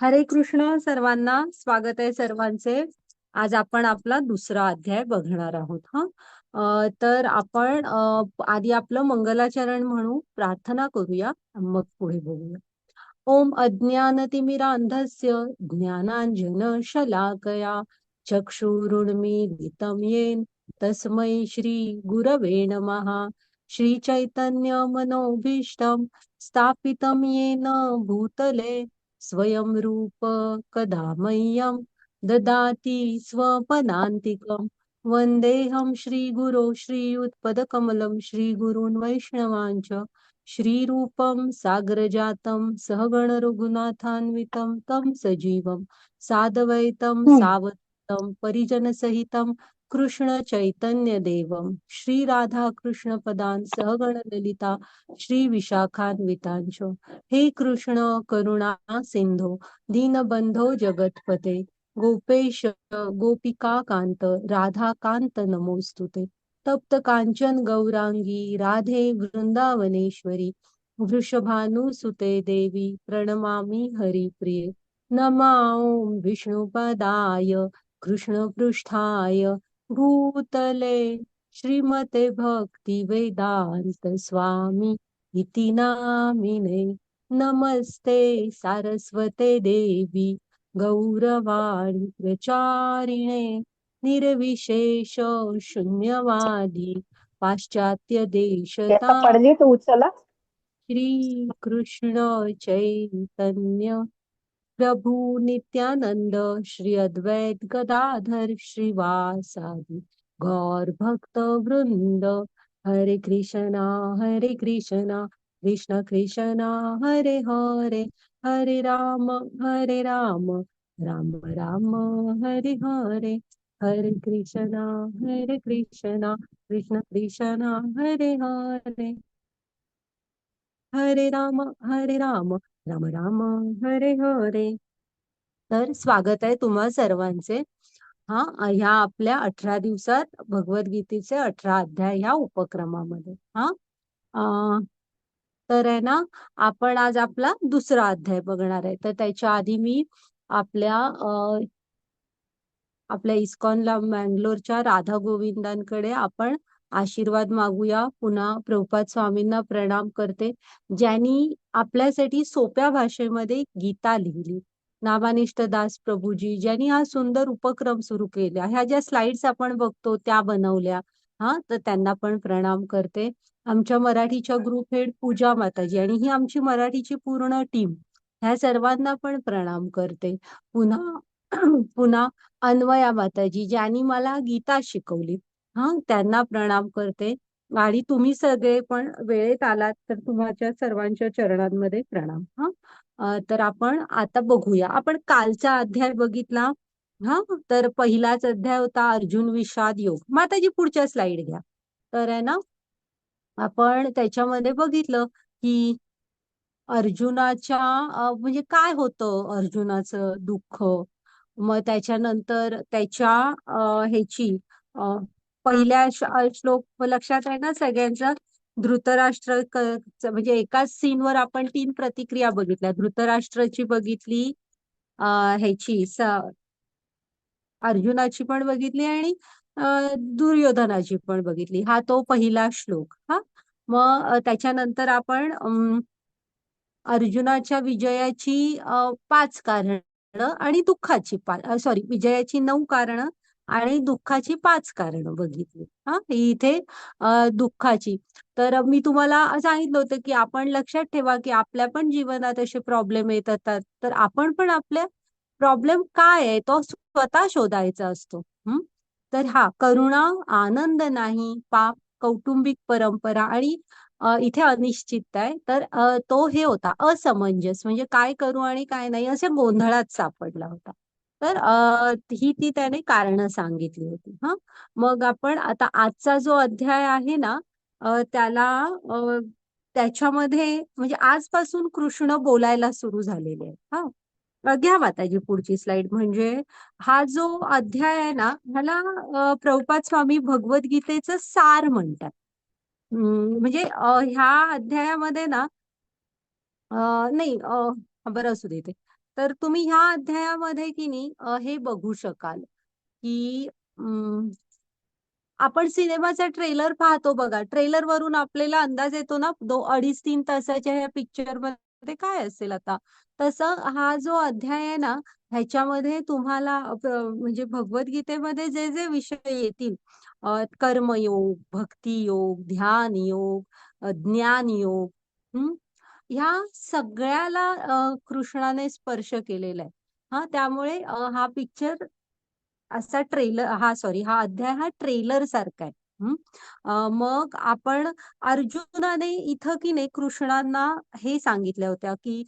हरे कृष्ण सर्वांना. स्वागत आहे सर्वांचे. आज आपण आपला दुसरा अध्याय बघणार आहोत. तर आपण आधी आपलं मंगलाचरण म्हणू, प्रार्थना करूया, मग पुढे बघूया. ओम अज्ञानतिमिरान्धस्य ज्ञानांजन शलाकया चक्षुरुन्मीलितं येन तस्मै श्री गुरवे नमः. श्री चैतन्य मनोभीष्टं स्थापितं येन भूतले स्वयं रूप कदा मह्यं ददाति स्वपदान्तिकं. वन्देऽहं श्रीगुरो श्रीयुतपदकमलं श्रीगुरून् वैष्णवांच श्रीरूपं साग्रजातं सहगण रघुनाथान्वितं तं सजीवं साद्वैतं सावधूतं परिजनसहितं कृष्ण चैतन्य देवं श्री राधा कृष्ण पदान् सहगण ललिता श्री विशाखान्वितांच. हे कृष्ण करुणा सिंधो दीनबंधो जगतपते गोपेश गोपिका कांत राधा कांत नमोस्तुते. तप्त कांचन गौरांगी राधे वृंदावनेश्वरी वृषभानुसुते देवी प्रणमामि हरिप्रिये. नमा ओं विष्णुपदाय कृष्णपृष्ठाय भूतले श्रीमते भक्ति वेदांत स्वामी इति नामिने. नमस्ते सारस्वते देवी गौरवाणी प्रचारिणे निर्विशेष शून्यवादी पाश्चात्य ते आता देशता पडली तर उचला. श्री कृष्ण चैतन्य प्रभु नित्यानंद श्री अद्वैत गदाधर श्रीवासादि गौर भक्त वृंद. हरे कृष्णा कृष्ण कृष्णा हरे हरे, हरे राम राम राम हरे हरे. हरे कृष्णा कृष्ण कृष्णा हरे हरे, हरे राम राम राम हरे हरे. तर स्वागत आहे तुम्हा सर्वांचे. ह्या आपल्या 18 दिवसात भगवद्गीतेचे 18 अध्याय ह्या उपक्रमामध्ये. तर आहे ना, आपण आज आपला दुसरा अध्याय बघणार आहे. तर त्याच्या आधी मी आपल्या आपल्या इस्कॉनला मँगलोरच्या राधा गोविंदांकडे आपण आशीर्वाद मागूया. पुन्हा प्रभुपाद स्वामींना प्रणाम करते, ज्यांनी आपल्यासाठी सोप्या भाषेमध्ये गीता लिहिली. नामानिष्ठ दास प्रभूजी ज्यांनी हा सुंदर उपक्रम सुरू केला, ह्या ज्या स्लाइड्स आपण बघतो त्या बनवल्या. तर त्यांना पण प्रणाम करते. आमच्या मराठीच्या ग्रुप हेड पूजा माताजी आणि ही आमची मराठीची पूर्ण टीम, ह्या सर्वांना पण प्रणाम करते. पुन्हा पुन्हा अन्वया माताजी ज्यांनी मला गीता शिकवली, त्यांना प्रणाम करते. आणि तुम्ही सगळे पण वेळेत आलात तर तुमच्या सर्वांच्या चरणांमध्ये प्रणाम. तर आपण आता बघूया. आपण कालचा अध्याय बघितला. तर पहिलाच अध्याय होता अर्जुन विषाद योग. माताजी पुढच्या स्लाइड घ्या. तर आहे ना, आपण त्याच्यामध्ये बघितलं की अर्जुनाच्या म्हणजे काय होतं अर्जुनाचं दुःख. मग त्याच्यानंतर त्याच्या ह्याची पहिल्या श्लोक लक्षात आहे ना सगळ्यांचा. धृतराष्ट्र म्हणजे एकाच सीनवर आपण 3 प्रतिक्रिया बघितल्या. धृतराष्ट्राची बघितली, ह्याची अर्जुनाची पण बघितली आणि दुर्योधनाची पण बघितली. हा तो पहिला श्लोक. मग त्याच्यानंतर आपण अर्जुनाच्या विजयाची 5 कारण आणि दुःखाची सॉरी विजयाची 9 कारण आणि दुःखाची 5 कारण बघितली. इथे दुःखाची. तर मी तुम्हाला सांगितलं होतं की आपण लक्षात ठेवा की आपल्या पण जीवनात असे प्रॉब्लेम येत असतात. तर आपण पण आपल्या प्रॉब्लेम काय आहे तो स्वतः शोधायचा असतो. तर करुणा, आनंद नाही, पाप, कौटुंबिक परंपरा आणि इथे अनिश्चितता आहे. तर तो हे होता असमंजस, म्हणजे काय करू आणि काय नाही असे गोंधळात सापडला होता. तर ती त्याने कारण सांगितली होती. मग आपण आता आजचा जो अध्याय आहे ना, त्याच्यामध्ये म्हणजे आजपासून कृष्ण बोलायला सुरू झालेले आहे. घ्या माताजी पुढची स्लाइड. म्हणजे हा जो अध्याय आहे ना, ह्याला प्रभुपाद स्वामी भगवद्गीतेचं सार म्हणतात. म्हणजे ह्या अध्यायामध्ये ना, नाही बरं असू दे ते. तर तुम्ही ह्या अध्यायामध्ये की नाही हे बघू शकाल की आपण सिनेमाचा ट्रेलर पाहतो बघा. ट्रेलर वरून आपल्याला अंदाज येतो ना 2-2.5-3 तासाच्या ह्या पिक्चर मध्ये काय असेल आता. तसं हा जो अध्याय आहे ना, ह्याच्यामध्ये तुम्हाला म्हणजे भगवद्गीतेमध्ये जे जे विषय येतील, कर्मयोग, भक्तियोग, ध्यान योग, ज्ञान योग, ह्या सगळ्याला कृष्णाने स्पर्श केलेला आहे. हा त्यामुळे हा पिक्चर असा ट्रेलर हा सॉरी हा अध्याय हा ट्रेलर सारखा आहे. मग आपण अर्जुनाने इथं की नाही कृष्णांना हे सांगितल्या होत्या की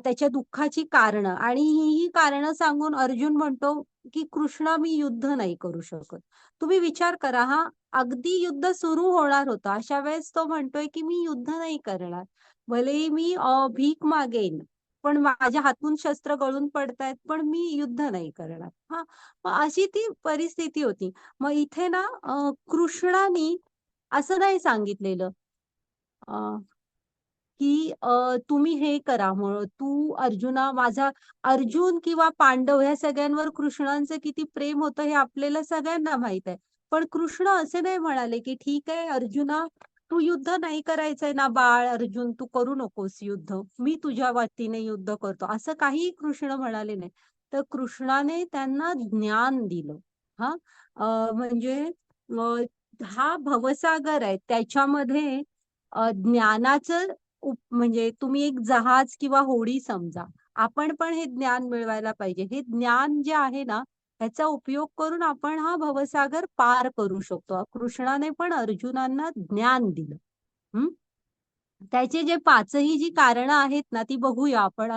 त्याच्या दुःखाची कारणं आणि ही कारणं सांगून अर्जुन म्हणतो की कृष्णा मी युद्ध नाही करू शकत. तुम्ही विचार करा हा अगदी युद्ध सुरू होणार होतं अशा वेळेस तो म्हणतोय की मी युद्ध नाही करणार. भलेही मी भीक मागेन पण माझ्या हातून शस्त्र गळून पडतायत पण मी युद्ध नाही करणार. हा मग अशी ती परिस्थिती होती. मग इथे ना कृष्णानी असं नाही सांगितलेलं की तुम्ही हे करा म्हणून तू अर्जुना माझा अर्जुन किंवा पांडव ह्या सगळ्यांवर कृष्णांचं किती प्रेम होतं हे आपल्याला सगळ्यांना माहित आहे. पण कृष्ण असे नाही म्हणाले की ठीक आहे अर्जुना तू युद्ध नाही करायचंय ना बाळ अर्जुन तू करू नकोस युद्ध मी तुझ्या वतीने युद्ध करतो असं काही कृष्ण म्हणाले नाही. तर कृष्णाने त्यांना ज्ञान दिलं. हा म्हणजे हा भवसागर आहे त्याच्यामध्ये ज्ञानाचं म्हणजे तुम्ही एक जहाज किंवा होडी समजा. आपण पण हे ज्ञान मिळवायला पाहिजे. हे ज्ञान जे आहे ना, त्याचा उपयोग करून आपण हा भवसागर पार करू शकतो. कृष्णाने पण अर्जुनांना ज्ञान दिलं. हं. त्याचे जे पाचही जी कारणं आहेत ना, ती बघूया आपण.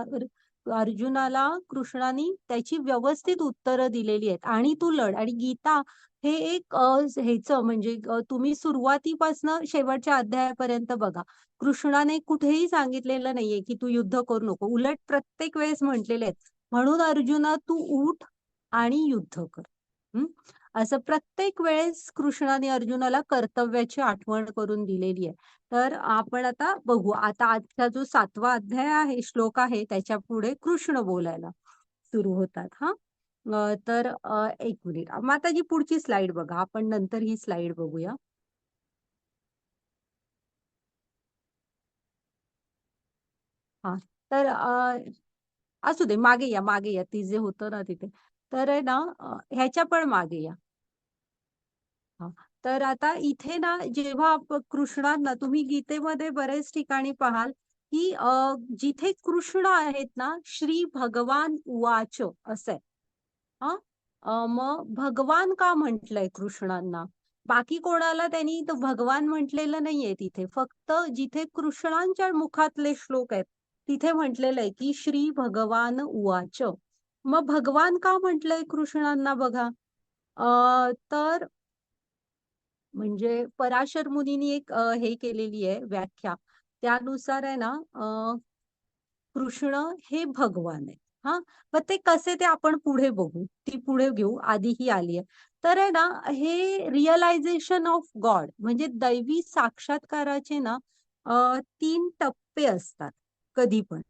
अर्जुनाला कृष्णानी त्याची व्यवस्थित उत्तरं दिलेली आहेत. आणि तू लढ आणि गीता हे एक ह्याचं म्हणजे तुम्ही सुरुवातीपासनं शेवटच्या अध्यायापर्यंत बघा. कृष्णाने कुठेही सांगितलेलं नाहीये की तू युद्ध करू नको. उलट प्रत्येक वेळेस म्हटलेले आहेत. म्हणून अर्जुना तू उठ आणि युद्ध कर. हं. असं प्रत्येक वेळेस कृष्णाने अर्जुनाला कर्तव्याची आठवण करून दिलेली आहे. तर आपण आता बघू. आता आजचा जो 7वा अध्याय आहे, श्लोक आहे, त्याच्या पुढे कृष्ण बोलायला सुरू होतात. हां. तर 1 मिनिट. माताजी पुढची स्लाईड बघा. आपण नंतर ही स्लाईड बघूया. हां. तर असू दे, मागे या, मागे या. ती जे होतं ना तिथे. तर आहे ना ह्याच्या पण मागे या. हां. तर आता इथे ना जेव्हा कृष्णांना तुम्ही गीतेमध्ये बरेच ठिकाणी पाहाल, की जिथे कृष्ण आहेत ना, श्री भगवान उवाच असं आहे. हां. मग भगवान का म्हटलंय कृष्णांना? बाकी कोणाला त्यांनी तो भगवान म्हटलेलं नाहीये तिथे. फक्त जिथे कृष्णांच्या मुखातले श्लोक आहेत, तिथे म्हटलेलं आहे, की श्री भगवान उवाच. मग भगवान का म्हटलंय कृष्णांना बघा. तर म्हणजे पराशर मुनींनी एक हे केलेली आहे व्याख्या. त्यानुसार आहे ना कृष्ण हे भगवान आहे. हां. मग ते कसे ते आपण पुढे बघू. ती पुढे घेऊ. आधी ही आली आहे. तर आहे ना हे रिअलायझेशन ऑफ गॉड म्हणजे दैवी साक्षात्काराचे ना 3 टप्पे असतात कधी पण.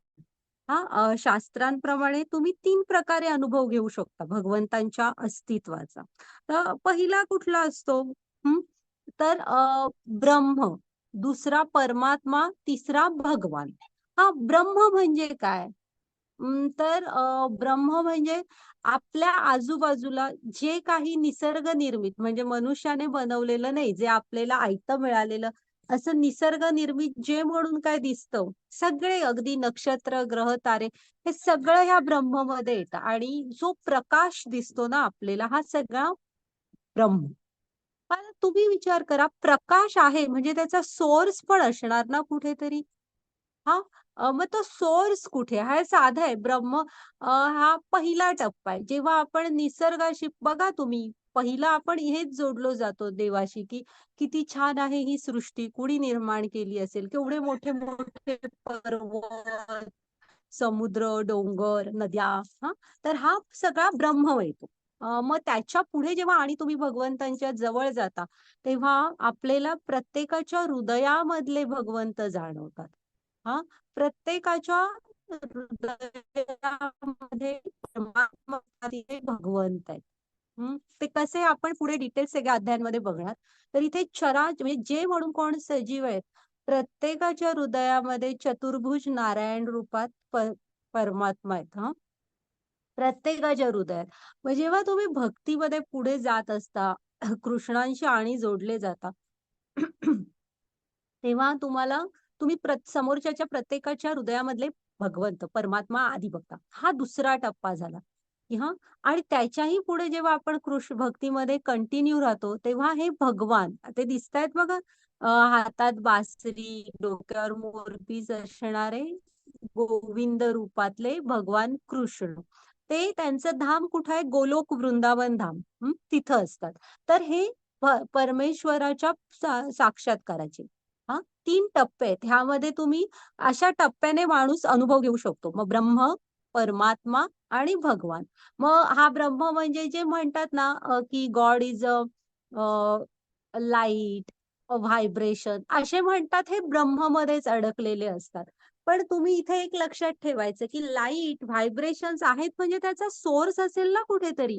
हां. शास्त्रांप्रमाणे तुम्ही 3 प्रकारे अनुभव घेऊ शकता भगवंतांच्या अस्तित्वाचा. तर पहिला कुठला असतो? हं. तर ब्रह्म, दुसरा परमात्मा, तिसरा भगवान. हां, ब्रह्म म्हणजे काय? तर ब्रह्म म्हणजे आपल्या आजूबाजूला जे काही निसर्ग निर्मित म्हणजे मनुष्याने बनवलेलं नाही, जे आपल्याला आयतं मिळालेलं असं निसर्ग निर्मित जे म्हणून काय दिसतं, सगळे अगदी नक्षत्र, ग्रह, तारे हे सगळं ह्या ब्रह्ममध्ये येतं आणि जो प्रकाश दिसतो ना आपल्याला हा सगळा ब्रह्म. पण तुम्ही विचार करा प्रकाश आहे म्हणजे त्याचा सोर्स पण असणार ना कुठेतरी. हां. मग तो सोर्स कुठे? हा साधा आहे. हा पहिला टप्पा आहे. जेव्हा आपण निसर्गाशी बघा तुम्ही, पहिला आपण हेच जोडलो जातो देवाशी, की किती छान आहे ही सृष्टी, कुणी निर्माण केली असेल? केवढे मोठे-मोठे पर्वत, समुद्र, डोंगर, नद्या हां. तर हा सगळा ब्रह्म येतो. मग त्याच्या पुढे जेव्हा आणि तुम्ही भगवंतांच्या जवळ जाता, तेव्हा आपल्याला प्रत्येकाच्या हृदयामधले भगवंत जाणवतात. हां. प्रत्येकाच्या हृदयामध्ये परमात्मा तिथे भगवंत आहेत. ते कसे आपण पुढे डिटेल्स सगळ्या अध्यायांमध्ये बघणार. तर इथे म्हणजे जे म्हणून कोण सजीव आहेत, प्रत्येकाच्या हृदयामध्ये चतुर्भुज नारायण रूपात परमात्मा आहेत. प्रत्येकाच्या हृदयात. मग जेव्हा तुम्ही भक्तीमध्ये पुढे जात असता, कृष्णांशी आणि जोडले जाता, तेव्हा तुम्ही समोरच्याच्या प्रत्येकाच्या हृदयामधले भगवंत परमात्मा आधी बघता. हा दुसरा टप्पा झाला की आणि त्याच्याही पुढे जेव्हा आपण कृष्ण भक्तीमध्ये कंटिन्यू राहतो, तेव्हा हे भगवान ते दिसतायत बघा, हातात बासरी, डोक्यावर मोरपीस असणारे गोविंद रूपातले भगवान कृष्ण. ते त्यांचं धाम कुठं आहे? गोलोक वृंदावन धाम तिथं असतात. तर हे परमेश्वराच्या साक्षात्काराचे 3 टप्पे आहेत. ह्यामध्ये तुम्ही अशा टप्प्याने माणूस अनुभव घेऊ शकतो. मग ब्रह्म, परमात्मा आणि भगवान. मग हा ब्रह्म म्हणजे जे म्हणतात ना, की God is a light, vibration असे म्हणतात, हे ब्रह्ममध्येच अडकलेले असतात. पण तुम्ही इथे एक लक्षात ठेवायचं, की लाईट, व्हायब्रेशन्स आहेत म्हणजे त्याचा सोर्स असेल ना कुठेतरी.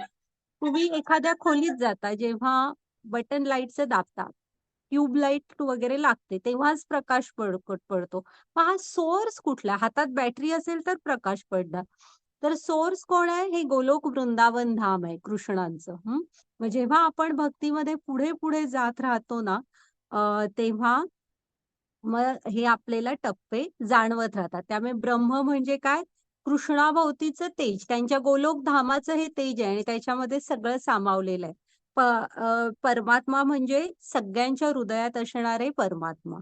तुम्ही एखाद्या खोलीत जाता, जेव्हा बटन लाईटचं दाबता, ट्यूबलाईट वगैरे लागते, तेव्हाच प्रकाश पडतो. मग हा सोर्स कुठला? हातात बॅटरी असेल तर प्रकाश पडणार. तर सोर्स कोण आहे? हे गोलोक वृंदावन धाम आहे कृष्णांचं. मग जेव्हा आपण भक्तीमध्ये पुढे पुढे जात राहतो ना, तेव्हा मग हे आपल्याला टप्पे जाणवत राहतात. त्यामुळे ब्रह्म म्हणजे काय? कृष्णाभोवतीचं तेज, त्यांच्या गोलोक धामाचं हे तेज आहे आणि त्याच्यामध्ये सगळं सामावलेलं आहे. परमात्मा म्हणजे सगळ्यांच्या हृदयात असणारे परमात्मा.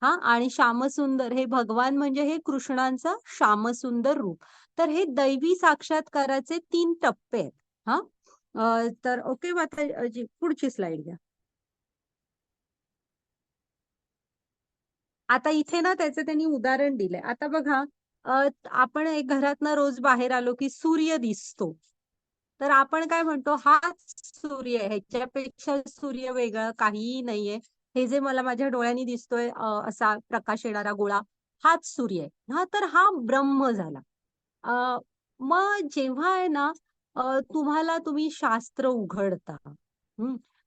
आणि श्यामसुंदर हे भगवान म्हणजे हे कृष्णांचं श्यामसुंदर रूप. तर हे दैवी साक्षात्काराचे 3 टप्पे आहेत. तर ओके, माताजी पुढची स्लाइड घ्या. आता इथे ना त्याचं त्यांनी उदाहरण दिलंय. आता बघा, आपण एक घरातनं रोज बाहेर आलो की सूर्य दिसतो. तर आपण काय म्हणतो? हाच सूर्य आहे, ह्याच्यापेक्षा सूर्य वेगळं काहीही नाहीये. हे जे मला माझ्या डोळ्यांनी दिसतोय असा प्रकाश येणारा गोळा, हाच सूर्य आहे. तर हा ब्रह्म झाला. मग जेव्हा आहे ना, तुम्ही शास्त्र उघडता,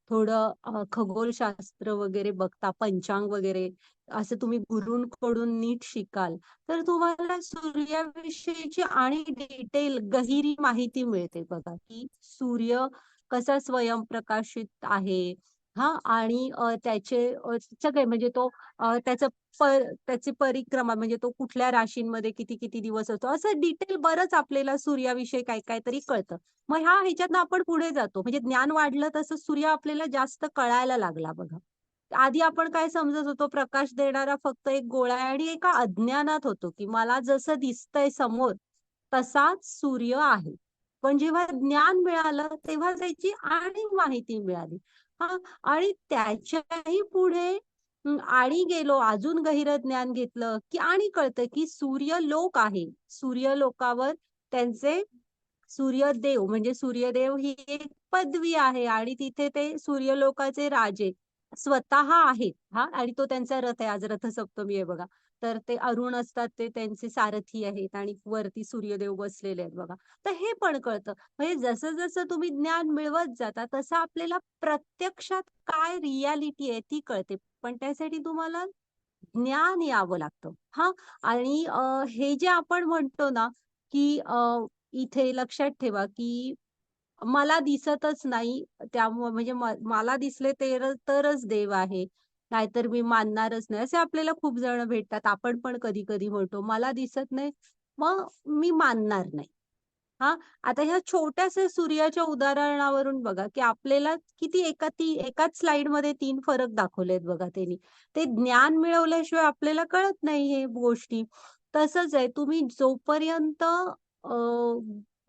थोडं खगोलशास्त्र वगैरे बघता, पंचांग वगैरे असं तुम्ही गुरूंकडून नीट शिकाल, तर तुम्हाला सूर्याविषयीची आणि डिटेल गहिरी माहिती मिळते बघा, की सूर्य कसा स्वयंप्रकाशित आहे. आणि त्याचे सगळे म्हणजे तो त्याचं त्याची परिक्रमा म्हणजे तो कुठल्या राशींमध्ये किती किती दिवस असतो, असं डिटेल बरंच आपल्याला सूर्याविषयी काय काय तरी कळतं. मग ह्याच्यातनं आपण पुढे जातो, म्हणजे ज्ञान वाढलं तसं सूर्य आपल्याला जास्त कळायला लागला बघा. आधी आपण काय समजत होतो? प्रकाश देणारा फक्त एक गोळा आहे आणि एका अज्ञानात होतो, की मला जसं दिसतंय समोर तसाच सूर्य आहे. पण जेव्हा ज्ञान मिळालं तेव्हा त्याची आणि माहिती मिळाली. आणि त्याच्याही पुढे आणि गेलो, अजून गहिरं ज्ञान घेतलं, की आणि कळतं की सूर्यलोक आहे. सूर्यलोकावर त्यांचे सूर्यदेव म्हणजे सूर्यदेव ही एक पदवी आहे आणि तिथे ते सूर्यलोकाचे राजे स्वतः आहेत. आणि तो त्यांचा रथ आहे. आज रथसप्तमी आहे बघा. तर ते अरुण असतात, ते त्यांचे सारथी आहेत आणि वरती सूर्यदेव बसलेले आहेत बघा. तर हे पण कळतं. म्हणजे जसं जसं तुम्ही ज्ञान मिळवत जाता तसं आपल्याला प्रत्यक्षात काय रियालिटी आहे ती कळते. पण त्यासाठी तुम्हाला ज्ञान यावं लागतं. आणि हे जे आपण म्हणतो ना, की इथे लक्षात ठेवा, की मला दिसतच नाही, त्यामुळे म्हणजे मला दिसले तरच देव आहे, नाहीतर मी मानणारच नाही. असे आपल्याला खूप जण भेटतात. आपण पण कधी कधी म्हणतो, मला दिसत नाही, मग मी मानणार नाही. आता ह्या छोट्याशा सूर्याच्या उदाहरणावरून बघा, की आपल्याला किती एकाच स्लाइड मध्ये 3 फरक दाखवलेत बघा त्यांनी. ते ज्ञान मिळवल्याशिवाय आपल्याला कळत नाही हे गोष्टी. तसंच आहे, तुम्ही जोपर्यंत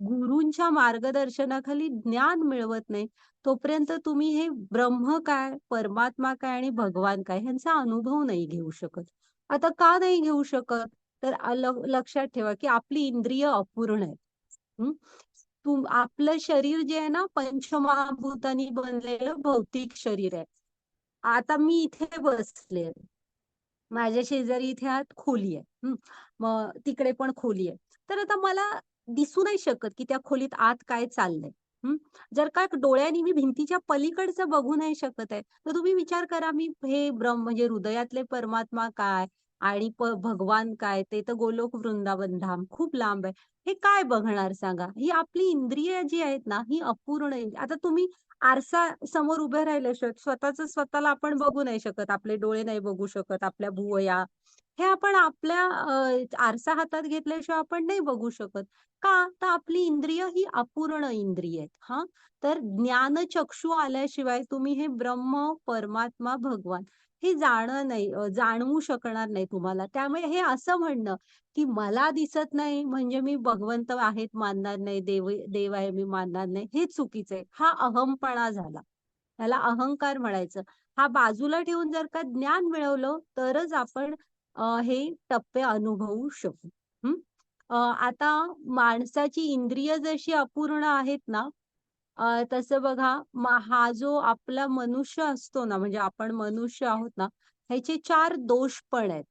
गुरूंच्या मार्गदर्शनाखाली ज्ञान मिळवत नाही, तोपर्यंत तुम्ही हे ब्रह्म काय, परमात्मा काय आणि भगवान काय ह्यांचा अनुभव नाही घेऊ शकत. आता का नाही घेऊ शकत? तर लक्षात ठेवा, की आपली इंद्रिय अपूर्ण आहे. हं? आपलं शरीर जे आहे ना, पंचमहाभूतांनी बनलेलं भौतिक शरीर आहे. आता मी इथे बसले, माझ्या शेजारी इथे आत खोली आहे. मग तिकडे पण खोली आहे. तर आता मला दिसू नाही शकत, की त्या खोलीत आत काय चाललंय. हं. जर का डोळ्यांनी मी भिंतीच्या पलीकडचं बघू नाही शकत आहे, तर तुम्ही विचार करा मी हे म्हणजे हृदयातले परमात्मा काय आणि भगवान काय, ते तर गोलोक वृंदावन धाम खूप लांब आहे. हे काय बघणार सांगा? ही आपली इंद्रिय जी आहेत ना, ही अपूर्ण आहे. आता तुम्ही आरसा समोर उभे राहिल्याशिवाय स्वतःच स्वतःला आपण बघू नाही शकत. आपले डोळे नाही बघू शकत, आपल्या भुवया. हे आपण आपल्या आरसा हातात घेतल्याशिवाय आपण नाही बघू शकत. का? तर आपली इंद्रिय ही अपूर्ण इंद्रिय आहेत. हां. तर ज्ञानचक्षु आल्याशिवाय तुम्ही हे ब्रह्म, परमात्मा, भगवान हे जाणवू शकणार नाही तुम्हाला. त्यामुळे हे असं म्हणणं, की मला दिसत नाही म्हणजे मी भगवंत आहेत मानणार नाही, देव आहे मी मानणार नाही, हे चुकीचं आहे. हा अहमपणा झाला. त्याला अहंकार म्हणायचं. हा बाजूला ठेवून जर का ज्ञान मिळवलं, तरच आपण हे टप्पे अनुभवू शकू. हं. आता माणसाची इंद्रिय जशी अपूर्ण आहेत ना, तसं बघा हा जो आपला मनुष्य असतो ना, म्हणजे आपण मनुष्य आहोत ना, ह्याचे 4 दोष पण आहेत.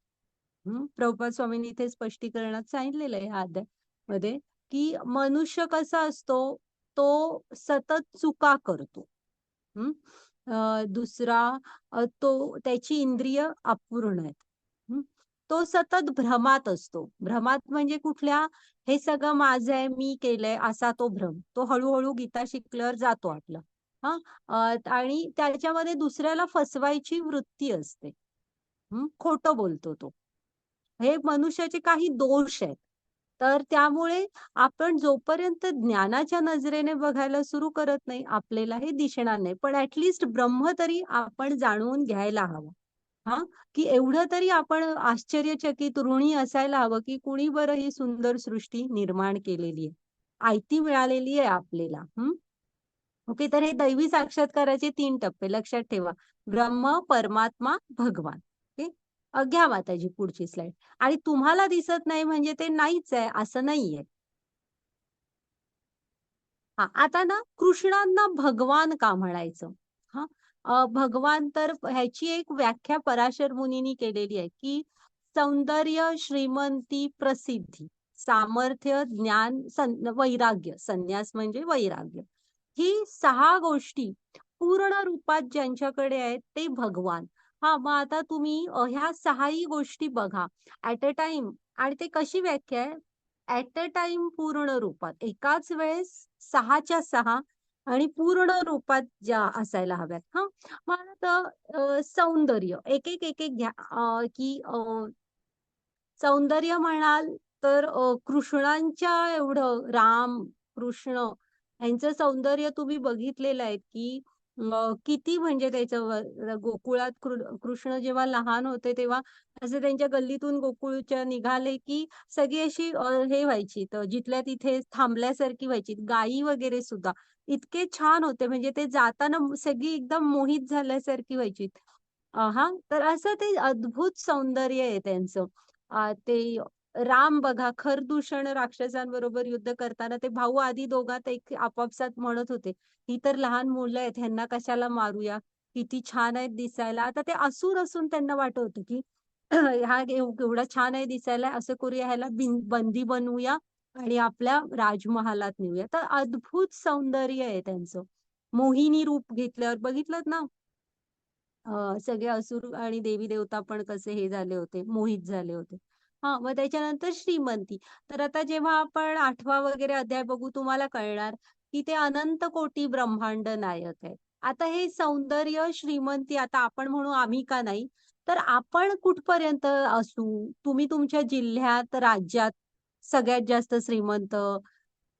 प्रभुपाद स्वामींनी इथे स्पष्टीकरणात सांगितलेलं आहे ह्या अध्यायामध्ये, की मनुष्य कसा असतो, तो सतत चुका करतो. हं. दुसरा तो त्याची इंद्रिय अपूर्ण आहेत. हं. तो सतत भ्रमात असतो. भ्रमात म्हणजे कुठल्या, हे सगळं माझं आहे, मी केलंय असा तो भ्रम. तो हळू गीता शिकल्यावर जातो आपला. हां. आणि त्याच्यामध्ये दुसऱ्याला फसवायची वृत्ती असते. खोटं बोलतो तो. हे मनुष्याचे काही दोष आहेत. तर त्यामुळे आपण जोपर्यंत ज्ञानाच्या नजरेने बघायला सुरू करत नाही, आपल्याला हे दिसणार नाही. पण ब्रह्म तरी आपण जाणून घ्यायला हवं. हां, की एवढं तरी आपण आश्चर्यचकित ऋणी असायला हवं, की कुणी बरं ही सुंदर सृष्टी निर्माण केलेली आहे. आयती मिळालेली आहे आपल्याला. ओके. तर हे दैवी साक्षात्काराचे 3 टप्पे लक्षात ठेवा. ब्रह्म, परमात्मा, भगवान. ओके. घ्या माताजी पुढची स्लाईड. आणि तुम्हाला दिसत नाही म्हणजे ते नाहीच आहे असं नाहीये. हां, आता ना कृष्णांना भगवान का म्हणायचं? हां, भगवान तर ह्याची एक व्याख्या पराशर मुनींनी केलेली आहे, की सौंदर्य, श्रीमंती, प्रसिद्धी, सामर्थ्य, ज्ञान, वैराग्य. संन्यास म्हणजे वैराग्य. ही 6 गोष्टी पूर्ण रूपात ज्यांच्याकडे आहेत ते भगवान. हां, मग आता तुम्ही ह्या 6 ही गोष्टी बघा ॲट अ टाईम. आणि ते कशी व्याख्या आहे? ॲट अ टाईम पूर्ण रूपात. एकाच वेळेस 6च्या 6 आणि पूर्ण रूपात ज्या असायला हव्यात. हां. मग आता सौंदर्य एक घ्या, की सौंदर्य म्हणाल तर कृष्णांच्या एवढं राम, कृष्ण यांचं सौंदर्य तुम्ही बघितलेलं आहे, की किती म्हणजे गोकुळात कृष्ण जेव्हा लहान होते तेव्हा असं त्यांच्या गल्लीतून गोकुळच्या निघाले, की सगळी अशी हे व्हायची, तर जिथल्या तिथे थांबल्यासारखी व्हायची. गायी वगैरे सुद्धा इतके छान होते म्हणजे ते जाताना सगळी एकदम मोहित झाल्यासारखी व्हायची. हां, तर असं ते अद्भुत सौंदर्य आहे त्यांचं. ते राम बघा खरदूषण राक्षसांबरोबर युद्ध करताना ते भाऊ आधी दोघात एक आपापसात म्हणत होते, "ही तर लहान मुलं आहेत, ह्यांना कशाला मारूया? किती छान आहेत दिसायला." आता ते असुर असून त्यांना वाटत होतं, की हा एवढा छान आहे दिसायला, असं करूया ह्याला बंदी बनवूया आणि आपल्या राजमहालात नेऊया. तर अद्भुत सौंदर्य आहे त्यांचं. मोहिनी रूप घेतल्यावर बघितलत ना, सगळे असुर आणि देवी-देवता पण कसे हे झाले होते, मोहित झाले होते. हां, मग त्याच्यानंतर श्रीमंती. तर आता जेव्हा आपण 8वा वगैरे अध्याय बघू तुम्हाला कळणार, की ते अनंत कोटी ब्रह्मांड नायक आहेत. आता हे सौंदर्य, श्रीमंती आता आपण म्हणू आम्ही का नाही, तर आपण कुठपर्यंत असू? तुम्ही तुमच्या जिल्ह्यात, राज्यात सगळ्यात जास्त श्रीमंत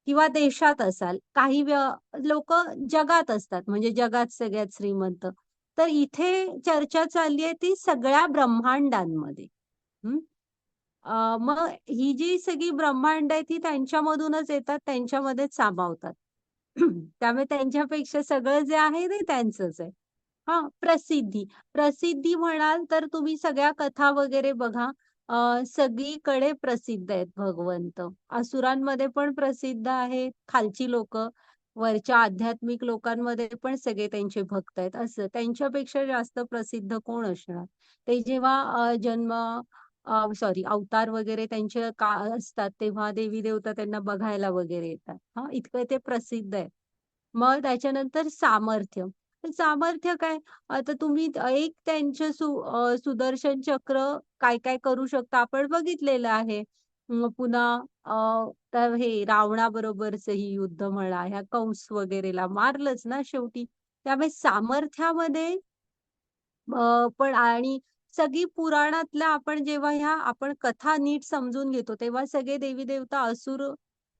किंवा देशात असाल. काही लोकं जगात असतात, म्हणजे जगात सगळ्यात श्रीमंत. तर इथे चर्चा चालली आहे ती सगळ्या ब्रह्मांडांमध्ये. हं. मग ही जी सगळी ब्रह्मांड आहे ती त्यांच्यामधूनच येतात, त्यांच्यामध्येच सामावतात. त्यामुळे त्यांच्यापेक्षा सगळं जे आहे ते त्यांचंच आहे. हां, प्रसिद्धी. प्रसिद्धी म्हणाल तर तुम्ही सगळ्या कथा वगैरे बघा. सगळीकडे प्रसिद्ध आहेत भगवंत. असुरांमध्ये पण प्रसिद्ध आहेत खालची लोकं. वरच्या आध्यात्मिक लोकांमध्ये पण सगळे त्यांचे भक्त आहेत असं. त्यांच्यापेक्षा जास्त प्रसिद्ध कोण असणार? ते जेव्हा जन्म सॉरी अवतार वगैरे त्यांचे असतात तेव्हा देवी देवता त्यांना बघायला वगैरे येतात. हां, इतकं ते प्रसिद्ध आहे. मग त्याच्यानंतर सामर्थ्य. तर सामर्थ्य काय? आता तुम्ही एक त्यांचं सुदर्शन चक्र काय करू शकता आपण बघितलेलं आहे. मग पुन्हा तर हे रावणाबरोबरचंही युद्ध म्हणा, ह्या कंस वगैरेला मारलंच ना शेवटी. त्यामुळे सामर्थ्यामध्ये पण आणि सगळी पुराणातल्या आपण जेव्हा ह्या आपण कथा नीट समजून घेतो, तेव्हा सगळे देवी-देवता असुर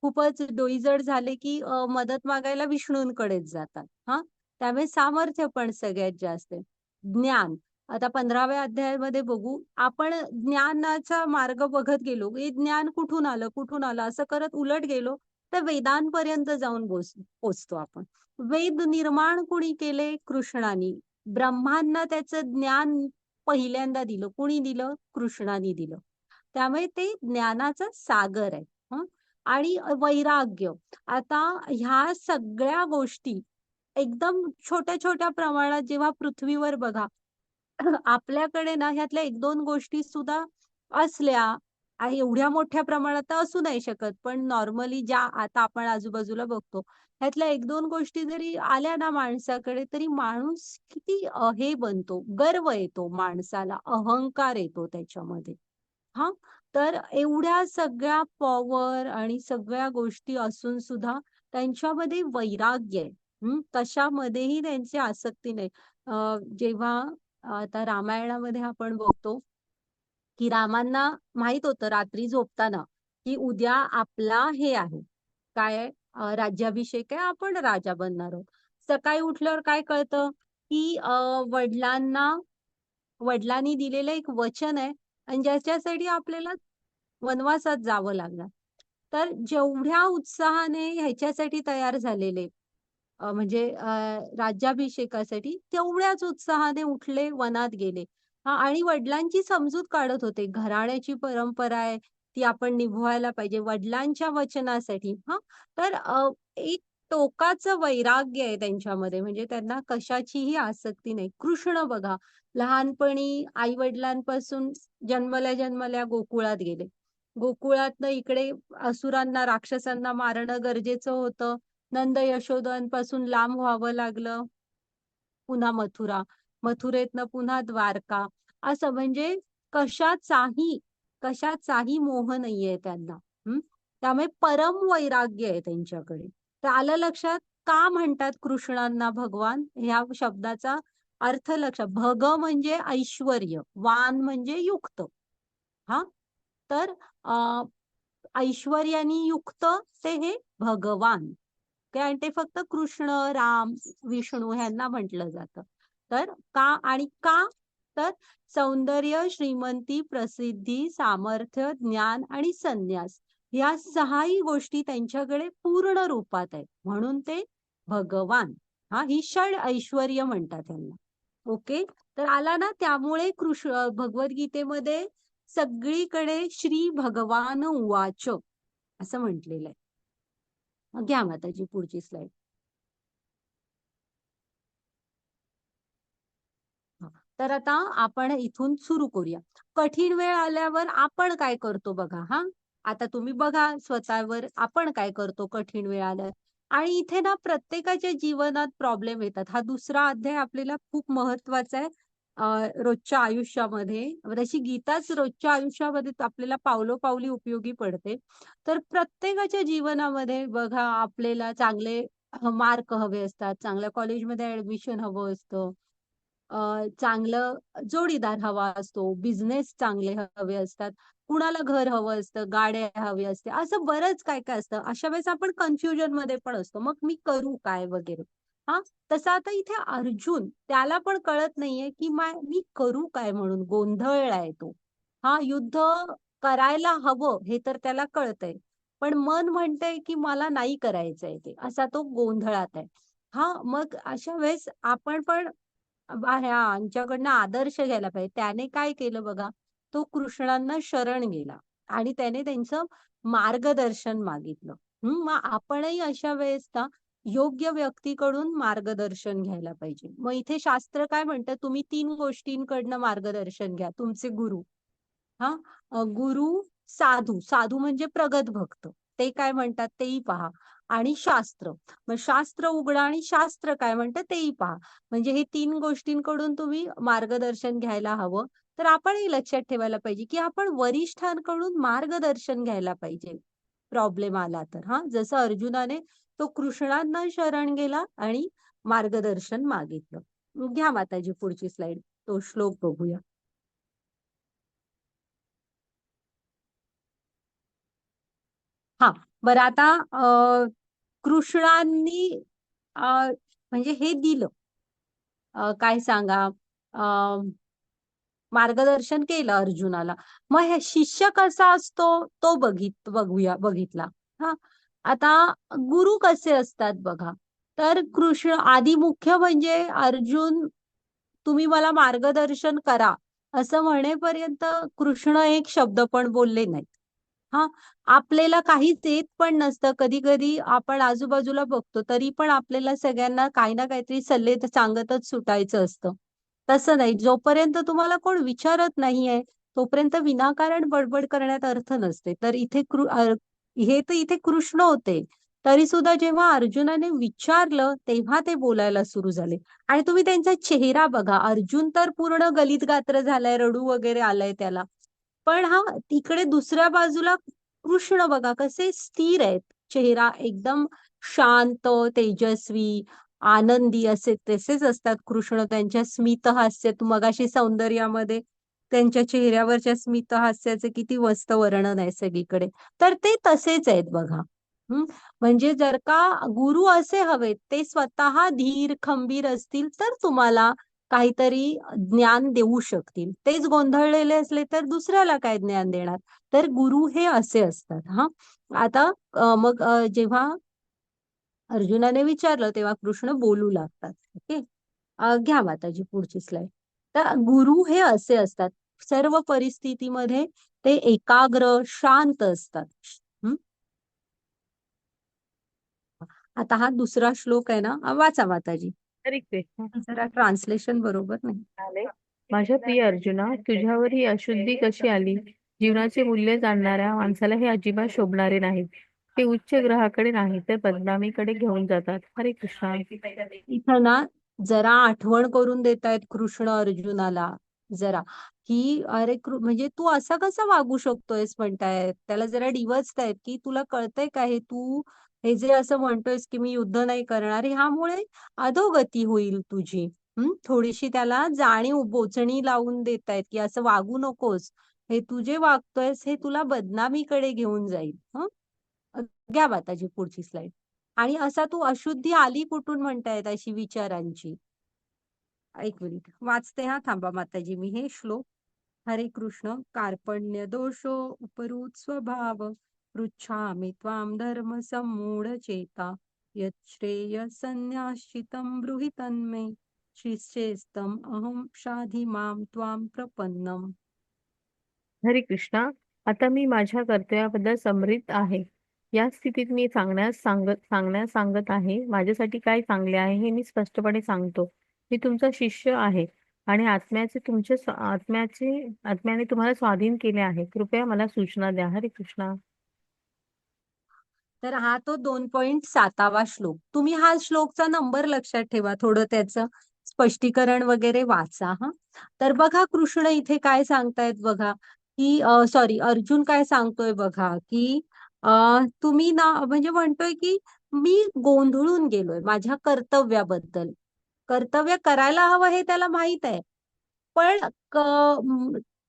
खूपच डोईजड झाले, की मदत मागायला विष्णूंकडेच जातात. हां, त्यामुळे सामर्थ्य पण सगळ्यात जास्त आहे. ज्ञान. आता 15व्या अध्यायामध्ये बघू, आपण ज्ञानाचा मार्ग बघत गेलो. हे ज्ञान कुठून आलं, कुठून आलं असं करत उलट गेलो, तर वेदांपर्यंत जाऊन पोहोचतो आपण. वेद निर्माण कुणी केले? कृष्णानी. ब्रह्मांना त्याचं ज्ञान पहिल्यांदा दिलं. कुणी दिलं? कृष्णाने दिलं. त्यामुळे ते ज्ञानाचा सागर आहे. हं. आणि वैराग्य. आता ह्या सगळ्या गोष्टी एकदम छोट्या-छोट्या प्रमाणात जेव्हा पृथ्वीवर बघा, आपल्याकडे ना ह्यातल्या 1-2 गोष्टी सुद्धा असल्या आणि एवढ्या मोठ्या प्रमाणात तर असू नाही शकत. पण नॉर्मली ज्या आता आपण आजूबाजूला बघतो, ह्यातल्या 1-2 गोष्टी जरी आल्या ना माणसाकडे, तरी माणूस किती हे बनतो, गर्व येतो माणसाला, अहंकार येतो त्याच्यामध्ये. हां, तर एवढ्या सगळ्या पॉवर आणि सगळ्या गोष्टी असून सुद्धा त्यांच्यामध्ये वैराग्य आहे. कशामध्येही त्यांची आसक्ती नाही. जेव्हा आता रामायणामध्ये आपण बघतो, की रामांना माहित होतं रात्री झोपताना, की उद्या आपला हे आहे, काय आहे राज्याभिषेक आहे, आपण राजा बनणार आहोत. सकाळी उठल्यावर काय कळतं, की वडिलांनी दिलेलं एक वचन आहे आणि ज्याच्यासाठी आपल्याला वनवासात जावं लागणार. तर जेवढ्या उत्साहाने ह्याच्यासाठी तयार झालेले म्हणजे राज्याभिषेकासाठी तेवढ्याच उत्साहाने उठले, वनात गेले. हां आणि वडिलांची समजूत काढत होते. घराण्याची परंपरा आहे, ती आपण निभवायला पाहिजे. वडिलांच्या वचनासाठी हां. तर एक टोकाचं वैराग्य आहे त्यांच्यामध्ये. म्हणजे त्यांना कशाचीही आसक्ती नाही. कृष्ण बघा, लहानपणी आई-वडिलांपासून जन्मल्या-जन्मल्या गोकुळात गेले. गोकुळातनं इकडे असुरांना, राक्षसांना मारणं गरजेचं होतं. नंद यशोदांपासून लांब व्हावं लागलं. पुन्हा मथुरा, मथुरेतनं पुन्हा द्वारका. असं म्हणजे कशाचाही, कशाचाही मोह नाहीये त्यांना. हं. त्यामुळे परम वैराग्य आहे त्यांच्याकडे. तर आलं लक्षात का म्हणतात कृष्णांना भगवान? ह्या शब्दाचा अर्थ लक्षात. भग म्हणजे ऐश्वर्य, वान म्हणजे युक्त. हां. तर ऐश्वर्याने युक्त ते हे भगवान. आणि ते फक्त कृष्ण, राम, विष्णू ह्यांना म्हटलं जातं. तर का? तर सौंदर्य, श्रीमंती, प्रसिद्धी, सामर्थ्य, ज्ञान आणि संन्यास या 6ही गोष्टी त्यांच्याकडे पूर्ण रूपात आहेत. म्हणून ते भगवान. हां, ही षड ऐश्वर्य म्हणतात त्यांना. ओके. तर आला ना त्यामुळे भगवद्गीतेमध्ये सगळीकडे श्री भगवान उवाच असं म्हटलेलं आहे. घ्या माताजी पुढची स्लाईड. हां. तर आता आपण इथून सुरू करूया. कठीण वेळ आल्यावर आपण काय करतो बघा हां. आता तुम्ही बघा स्वतःवर आपण काय करतो कठीण वेळ आल्यावर आणि इथे ना प्रत्येकाच्या जीवनात प्रॉब्लेम येतात. हा दुसरा अध्याय आपल्याला खूप महत्वाचा आहे. रोजच्या आयुष्यामध्ये तशी गीताच रोजच्या आयुष्यामध्ये आपल्याला पावलोपावली उपयोगी पडते. तर प्रत्येकाच्या जीवनामध्ये बघा आपल्याला चांगले मार्क हवे असतात, चांगल्या कॉलेजमध्ये ॲडमिशन हवं असतं. चांगलं जोडीदार हवा असतो, बिझनेस चांगले हवे असतात, कुणाला घर हवं असतं, गाड्या हवी असते, असं बरंच काय-काय असतं. अशा वेळेस आपण कन्फ्युजनमध्ये पण असतो. मग मी करू काय वगैरे. हां, तसं आता इथे अर्जुन त्याला पण कळत नाहीये, की मी करू काय म्हणून गोंधळलाय तो. हां, युद्ध करायला हवं हे तर त्याला कळतंय. पण मन म्हणतंय, की मला नाही करायचंय ते. असा तो गोंधळात आहे. हां, मग अशा वेळेस आपण पण ह्यांच्याकडनं आदर्श घ्यायला पाहिजे. त्याने काय केलं बघा, तो कृष्णांना शरण गेला आणि त्याने त्यांचं मार्गदर्शन मागितलं. मग आपणही अशा वेळेस ना, योग्य व्यक्तीकडून मार्गदर्शन घ्यायला पाहिजे. मग इथे शास्त्र काय म्हणतं, तुम्ही 3 गोष्टींकडनं मार्गदर्शन घ्या. तुमचे गुरु, हा गुरु, साधू. साधू म्हणजे प्रगत भक्त, ते काय म्हणतात तेही पहा. आणि शास्त्र, मग शास्त्र उघडा आणि शास्त्र काय म्हणतं तेही पहा. म्हणजे हे 3 गोष्टींकडून तुम्ही मार्गदर्शन घ्यायला हवं. तर आपण हे लक्षात ठेवायला पाहिजे की आपण वरिष्ठांकडून मार्गदर्शन घ्यायला पाहिजे प्रॉब्लेम आला तर. हा, जसं अर्जुनाने तो कृष्णांना शरण गेला आणि मार्गदर्शन मागितलं. घ्या माताजी पुढची स्लाइड, तो श्लोक बघूया. हा, बरं आता कृष्णांनी म्हणजे हे दिलं, काय सांगा, मार्गदर्शन केलं अर्जुनाला. मग हे शिष्य कसा असतो तो बघितला. हा, आता गुरु कसे असतात बघा. तर कृष्ण आधी मुख्य म्हणजे अर्जुन, तुम्ही मला मार्गदर्शन करा असं म्हणेपर्यंत कृष्ण एक शब्द पण बोलले नाहीत. हा, आपल्याला काहीच येत पण नसतं. कधी कधी आपण आजूबाजूला बघतो तरी पण आपल्याला सगळ्यांना काही ना काहीतरी सल्ले सांगतच सुटायचं असतं. तसं नाही, जोपर्यंत तुम्हाला कोण विचारत नाहीये तोपर्यंत विनाकारण बडबड करण्यात अर्थ नसते. तर इथे हे तर इथे कृष्ण होते, तरी सुद्धा जेव्हा अर्जुनाने विचारलं तेव्हा ते बोलायला सुरू झाले. आणि तुम्ही त्यांचा चेहरा बघा, अर्जुन तर पूर्ण गलित गात्र झालाय, रडू वगैरे आलाय त्याला. पण हा, तिकडे दुसऱ्या बाजूला कृष्ण बघा कसे स्थिर आहेत. चेहरा एकदम शांत, तेजस्वी, आनंदी असे तसेच असतात कृष्ण. त्यांच्या स्मित हास्य, तू मगाशी सौंदर्यामध्ये त्यांच्या चेहऱ्यावरच्या स्मित हास्याचे किती मस्त वर्णन आहे सगळीकडे. तर ते तसेच आहेत बघा. म्हणजे जर का गुरु असे हवेत, ते स्वतः धीर खंबीर असतील तर तुम्हाला काहीतरी ज्ञान देऊ शकतील. तेच गोंधळलेले असले तर दुसऱ्याला काय ज्ञान देणार. तर गुरु हे असे असतात. हा, आता मग जेव्हा अर्जुनाने विचारलं तेव्हा कृष्ण बोलू लागतात. ओके, घ्या माताजी पुढची स्लाइड. तर गुरु हे असे असतात, सर्व परिस्थितीमध्ये ते एकाग्र शांत असतात. हम्म. आता हा दुसरा श्लोक आहे ना, वाचा माताजी. हरे कृष्ण. जरा ट्रान्सलेशन बरोबर नाही. म्हणाले, माझ्या प्रिय अर्जुना, तुझ्यावर ही अशुद्धी कशी आली? जीवनाचे मूल्य जाणणाऱ्या माणसाला हे अजिबात शोभणारे नाहीत. ते उच्च ग्रहाकडे नाही तर बदनामीकडे घेऊन जातात. हरे कृष्ण. इथं ना जरा आठवण करून देतायत कृष्ण अर्जुनाला, जरा की अरे म्हणजे तू असा कसा वागू शकतोयस म्हणतायत त्याला. जरा डिवचतायत की तुला कळतंय का, हे तू हे जे असं म्हणतोयस की मी युद्ध नाही करणार, ह्यामुळे अधोगती होईल तुझी. थोडीशी त्याला जाणीव बोचणी लावून देतायत की असं वागू नकोस, हे तू जे वागतोयस हे तुला बदनामीकडे घेऊन जाईल. घ्या माताजी पुढची स्लाइड. आणि असा तू अशुद्धी आली कुठून म्हणतायत अशी विचारांची. एक मिनिट वाचते, हा थांबा माताजी मी हे श्लोक. हरे कृष्ण. कार्पण्य दोषो उपरुत स्वभाव, पृच्छामि त्वां धर्म सम्मूढ चेता, यच्छ्रेय संन्यासितं ब्रूहि तन्मे, शिष्येस्तम अहम शाधि मां त्वां प्रपन्नम. हरे कृष्णा. आता मी माझ्या कर्तव्याबद्दल समृद्ध आहे. या स्थितीत मी सांगण्यास सांगत आहे. माझ्यासाठी काय चांगले आहे हे मी स्पष्टपणे सांगतो. मी तुमचा शिष्य आहे आणि आत्म्याने तुम्हाला स्वाधीन केले आहे. कृपया मला सूचना द्या. हरे कृष्णा. तर हा तो 2.7वा श्लोक. तुम्ही हा श्लोकचा नंबर लक्षात ठेवा, थोडं त्याचं स्पष्टीकरण वगैरे वाचा. हा, तर बघा कृष्ण इथे काय सांगतायत बघा, की सॉरी अर्जुन काय सांगतोय बघा, की तुम्ही ना म्हणजे म्हणतोय की मी गोंधळून गेलोय माझ्या कर्तव्याबद्दल. कर्तव्य करायला हवं हे त्याला माहित आहे, पण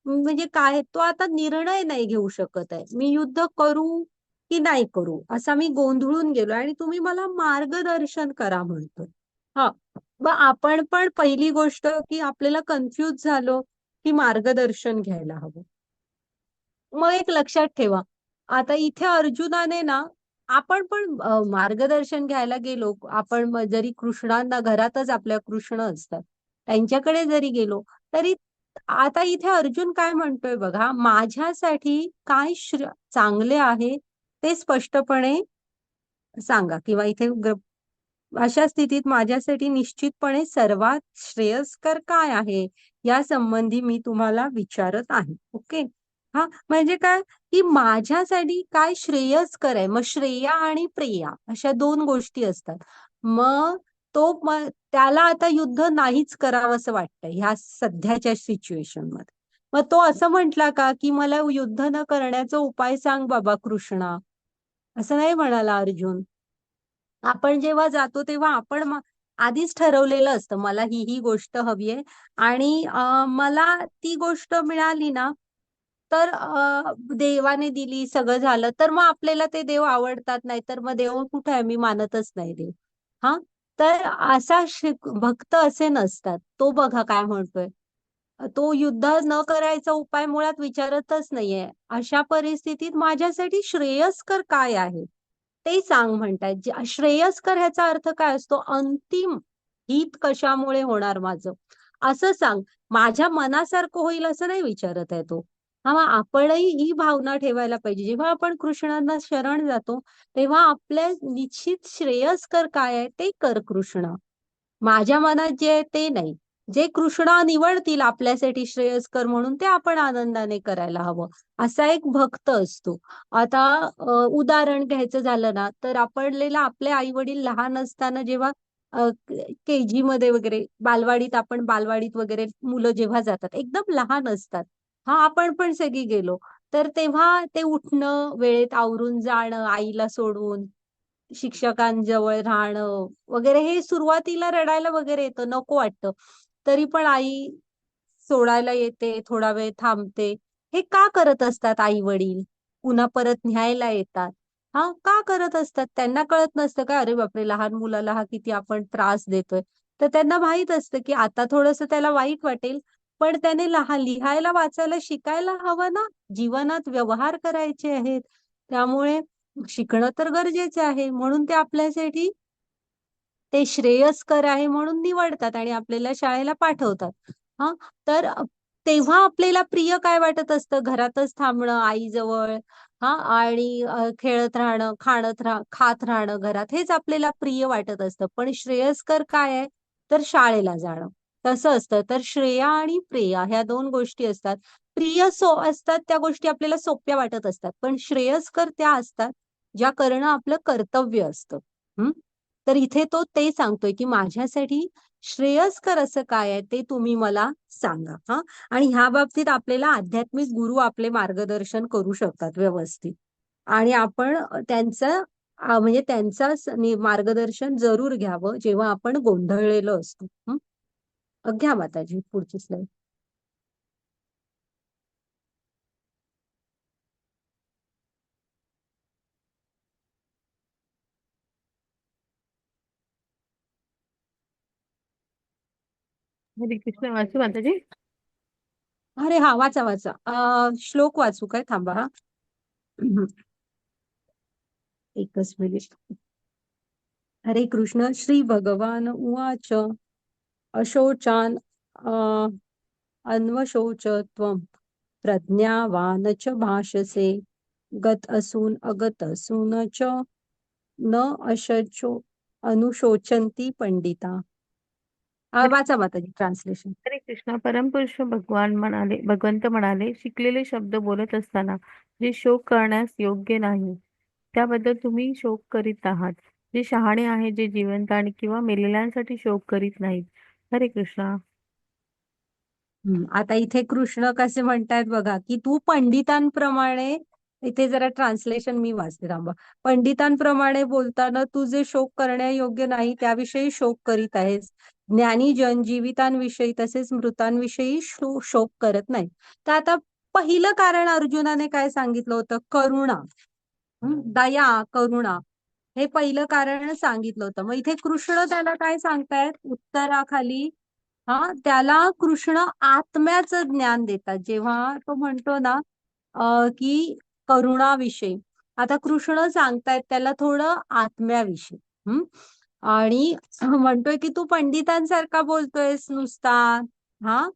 म्हणजे काय तो आता निर्णय नाही घेऊ शकत आहे, मी युद्ध करू की नाही करू असा मी गोंधळून गेलो आणि तुम्ही मला मार्गदर्शन करा म्हणतोय. हा, मग आपण पण पहिली गोष्ट की आपल्याला कन्फ्युज झालो की मार्गदर्शन घ्यायला हवं. मग एक लक्षात ठेवा, आता इथे अर्जुनाने ना, आपण पण मार्गदर्शन घ्यायला गेलो, आपण जरी कृष्णांना घरातच आपल्या कृष्ण असतात त्यांच्याकडे जरी गेलो तरी, आता इथे अर्जुन काय म्हणतोय बघा, माझ्यासाठी काय चांगले आहे ते स्पष्टपणे सांगा. किंवा इथे अशा स्थितीत माझ्यासाठी निश्चितपणे सर्वात श्रेयस्कर काय आहे या संबंधी मी तुम्हाला विचारत आहे. ओके. हा म्हणजे काय की माझ्यासाठी काय श्रेयस्कर आहे. मग श्रेया आणि प्रेया अशा दोन गोष्टी असतात. मग त्याला आता युद्ध नाहीच करावं असं वाटतंय ह्या सध्याच्या सिच्युएशन मध्ये. मग तो असं म्हटला का की मला युद्ध न करण्याचा उपाय सांग बाबा कृष्णा. असं नाही म्हणाला अर्जुन. आपण जेव्हा जातो तेव्हा आपण आधीच ठरवलेलं असतं मला ही गोष्ट हवी आहे. आणि मला ती गोष्ट मिळाली ना तर देवाने दिली सगळं झालं तर मग आपल्याला ते देव आवडतात नाही तर मग देव कुठे आहे मी मानतच नाही देव. हा. तर असा भक्त असे नसतात. तो बघा काय म्हणतोय. तो युद्ध न करायचा उपाय मुळात विचारतच नाहीये. अशा परिस्थितीत माझ्यासाठी श्रेयस्कर काय आहे ते सांग म्हणतायत. श्रेयस्कर ह्याचा अर्थ काय असतो. अंतिम हित कशामुळे होणार माझं असं सांग. माझ्या मनासारखं होईल असं नाही विचारत आहे तो. हा मग आपणही ही भावना ठेवायला पाहिजे. जेव्हा आपण कृष्णांना शरण जातो तेव्हा आपल्या निश्चित श्रेयस्कर काय आहे ते कर कृष्ण. माझ्या मनात जे आहे ते नाही. जे कृष्णा निवडतील आपल्यासाठी श्रेयस्कर म्हणून ते आपण आनंदाने करायला हवं. असा एक भक्त असतो. आता उदाहरण घ्यायचं झालं ना तर आपल्याला आपले आई वडील लहान असताना जेव्हा केजी मध्ये वगैरे बालवाडीत आपण बालवाडीत वगैरे मुलं जेव्हा जातात एकदम लहान असतात. हा आपण पण सगळी गेलो. तर तेव्हा ते उठणं वेळेत आवरून जाणं आईला सोडून शिक्षकांजवळ राहणं वगैरे हे सुरुवातीला रडायला वगैरे येतं नको वाटतं. तरी पण आई सोडायला येते थोडा वेळ थांबते. हे का करत असतात आई वडील. पुन्हा परत न्यायला येतात. हा का करत असतात त्यांना कळत नसतं का अरे बापरे लहान मुलाला हा किती आपण त्रास देतोय. तर त्यांना माहित असतं की आता थोडस त्याला वाईट वाटेल. पण त्याने लिहायला वाचायला शिकायला हवं ना. जीवनात व्यवहार करायचे आहेत. त्यामुळे शिकणं तर गरजेचं आहे. म्हणून ते आपल्यासाठी ते श्रेयस्कर आहे म्हणून निवडतात आणि आपल्याला शाळेला पाठवतात. हा. तर तेव्हा आपल्याला प्रिय काय वाटत असतं घरातच थांबणं आईजवळ. हा. आणि खेळत राहणं खात राहणं घरात हेच आपल्याला प्रिय वाटत असतं. पण श्रेयस्कर काय आहे तर शाळेला जाणं. तसं असतं. तर श्रेया आणि प्रिया ह्या दोन गोष्टी असतात. प्रिय असतात त्या गोष्टी आपल्याला सोप्या वाटत असतात. पण श्रेयस्कर त्या असतात ज्या करणं आपलं कर्तव्य असतं. तर इथे तो ते सांगतोय की माझ्यासाठी श्रेयस्कर असं काय आहे ते तुम्ही मला सांगा. हा. आणि ह्या बाबतीत आपल्याला आध्यात्मिक गुरु आपले मार्गदर्शन करू शकतात व्यवस्थित. आणि आपण म्हणजे मार्गदर्शन जरूर घ्यावं जेव्हा आपण गोंधळलेलो असतो. घ्या माताजी पुढची स्लाईड. हरे कृष्ण वाचू माताजी. अरे हा वाचा वाचा. श्लोक वाचू काय थांबा हा. एकच मिनिट. हरे कृष्ण श्री भगवान उवाच अशोचान अन्वशोच त्वं प्रज्ञावान च भाषसे गत असून अगत असून च न अशोचो अनुशोचंती पंडिता. हरे वाचा माताजी ट्रान्सलेशन. हरे कृष्णा परमपुरुष भगवंत म्हणाले शिकलेले शब्द बोलत असताना जे शोक करण्यास योग्य नाही त्याबद्दल तुम्ही शोक करीत आहात. जे शहाणे आहे जे जिवंत आणि किंवा मेलेल्यांसाठी शोक करीत नाहीत. हरे कृष्णा. आता इथे कृष्ण कसे म्हणतायत बघा की तू पंडितांप्रमाणे इथे जरा ट्रान्सलेशन मी वाचते थांबा. पंडितांप्रमाणे बोलताना तू जे शोक करण्यायोग्य नाही त्याविषयी शोक करीत आहेस. ज्ञानी जन जीवितांविषयी तसेच मृतांविषयी शोक करत नाही. तर आता पहिलं कारण अर्जुनाने काय सांगितलं होतं करुणा. दया करुणा हे पहिलं कारण सांगितलं होतं. मग इथे कृष्ण त्याला काय सांगतायत उत्तराखाली. हा. त्याला कृष्ण आत्म्याचं ज्ञान देतात जेव्हा तो म्हणतो ना की करुणाविषयी. आता कृष्ण सांगतायत त्याला थोडं आत्म्याविषयी. आणि म्हणतोय की तू पंडितांसारखा बोलतोयस नुसता. हा.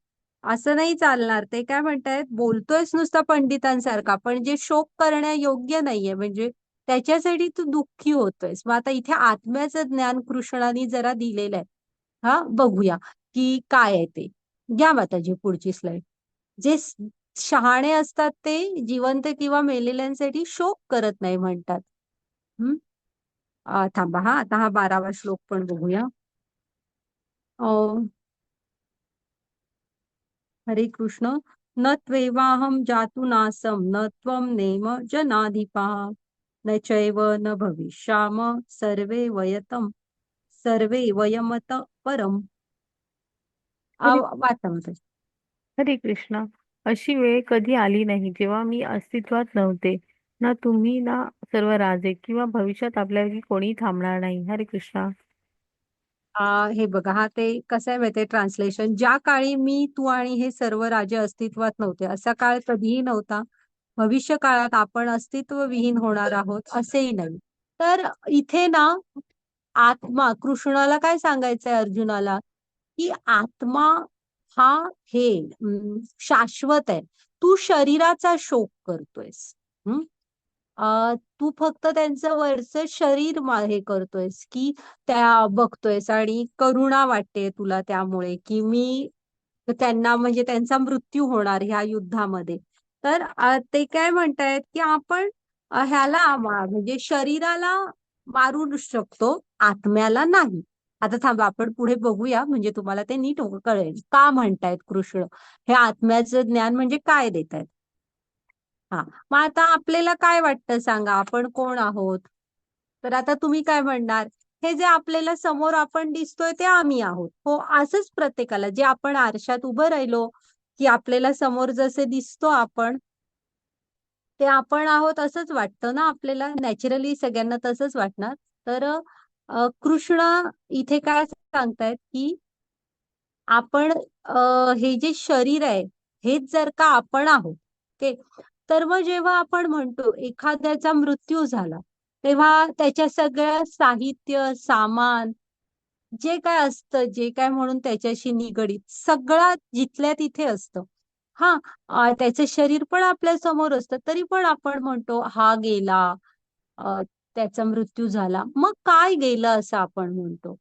असं नाही चालणार. ते काय म्हणतायत बोलतोयस नुसता पंडितांसारखा पण जे शोक करण्या योग्य नाहीये म्हणजे त्याच्यासाठी तू दुःखी होतोयस. मग आता इथे आत्म्याचं ज्ञान कृष्णाने जरा दिलेलं आहे. हा, बघूया की काय आहे ते. घ्या माताजी पुढची स्लाइड. जे शहाणे असतात ते जिवंत किंवा मेलेल्यांसाठी शोक करत नाही म्हणतात. हम्म. थांबा हा, आता हा 12वा श्लोक पण बघूया. हरे कृष्ण. न त्वेवाहं जातु नासं न त्वं नेम जनाधिपः न चैव न भविष्याम सर्वे वयमत परम. हरे वाचा. हरे कृष्णा. अशी वेळ कधी आली नाही जेव्हा मी अस्तित्वात नव्हते. ना तुम्ही ना सर्व राजे किंवा भविष्यात आपल्यापैकी कोणी थांबणार नाही. हरे कृष्णा. हे बघा, हा ते कसं आहे माहितीये ट्रान्सलेशन. ज्या काळी मी, तू आणि हे सर्व राजे अस्तित्वात नव्हते, असा काळ कधीही नव्हता. भविष्य काळात आपण अस्तित्वविहीन होणार आहोत असेही नाही. तर इथे ना आत्मा, कृष्णाला काय सांगायचंय अर्जुनाला, की आत्मा हा हे शाश्वत आहे. तू शरीराचा शोक करतोयस. तू फक्त त्यांचं वरचं शरीर हे करतोयस, की त्या बघतोयस आणि करुणा वाटते तुला त्यामुळे, की मी त्यांना म्हणजे त्यांचा मृत्यू होणार ह्या युद्धामध्ये. तर ते काय म्हणतायत, की आपण ह्याला म्हणजे शरीराला मारू शकतो, आत्म्याला नाही. आता थांबा, आपण पुढे बघूया म्हणजे तुम्हाला ते नीट कळेल का म्हणतायत कृष्ण हे आत्म्याचं ज्ञान म्हणजे काय देतायत. हा, मग आता आपल्याला काय वाटतं सांगा, आपण कोण आहोत? तर आता तुम्ही काय म्हणणार, हे जे आपल्याला समोर आपण दिसतोय ते आम्ही आहोत. हो, असंच प्रत्येकाला जे आपण आरशात उभं राहिलो, की आपल्याला समोर जसे दिसतो आपण, ते आपण आहोत असंच वाटतं ना आपल्याला. नॅचरली सगळ्यांना तसंच वाटणार. तर कृष्ण इथे काय सांगतायत, की आपण हे जे शरीर आहे हेच जर का आपण आहोत, ओके, तर मग जेव्हा आपण म्हणतो एखाद्याचा मृत्यू झाला, तेव्हा त्याच्या सगळ्या साहित्य, सामान, जे काय असतं, जे काय म्हणून त्याच्याशी निगडीत सगळं जिथल्या तिथे असतं. हा, त्याचं शरीर पण आपल्या समोर असतं, तरी पण आपण म्हणतो हा गेला, अ, त्याचा मृत्यू झाला. मग काय गेलं असं आपण म्हणतो.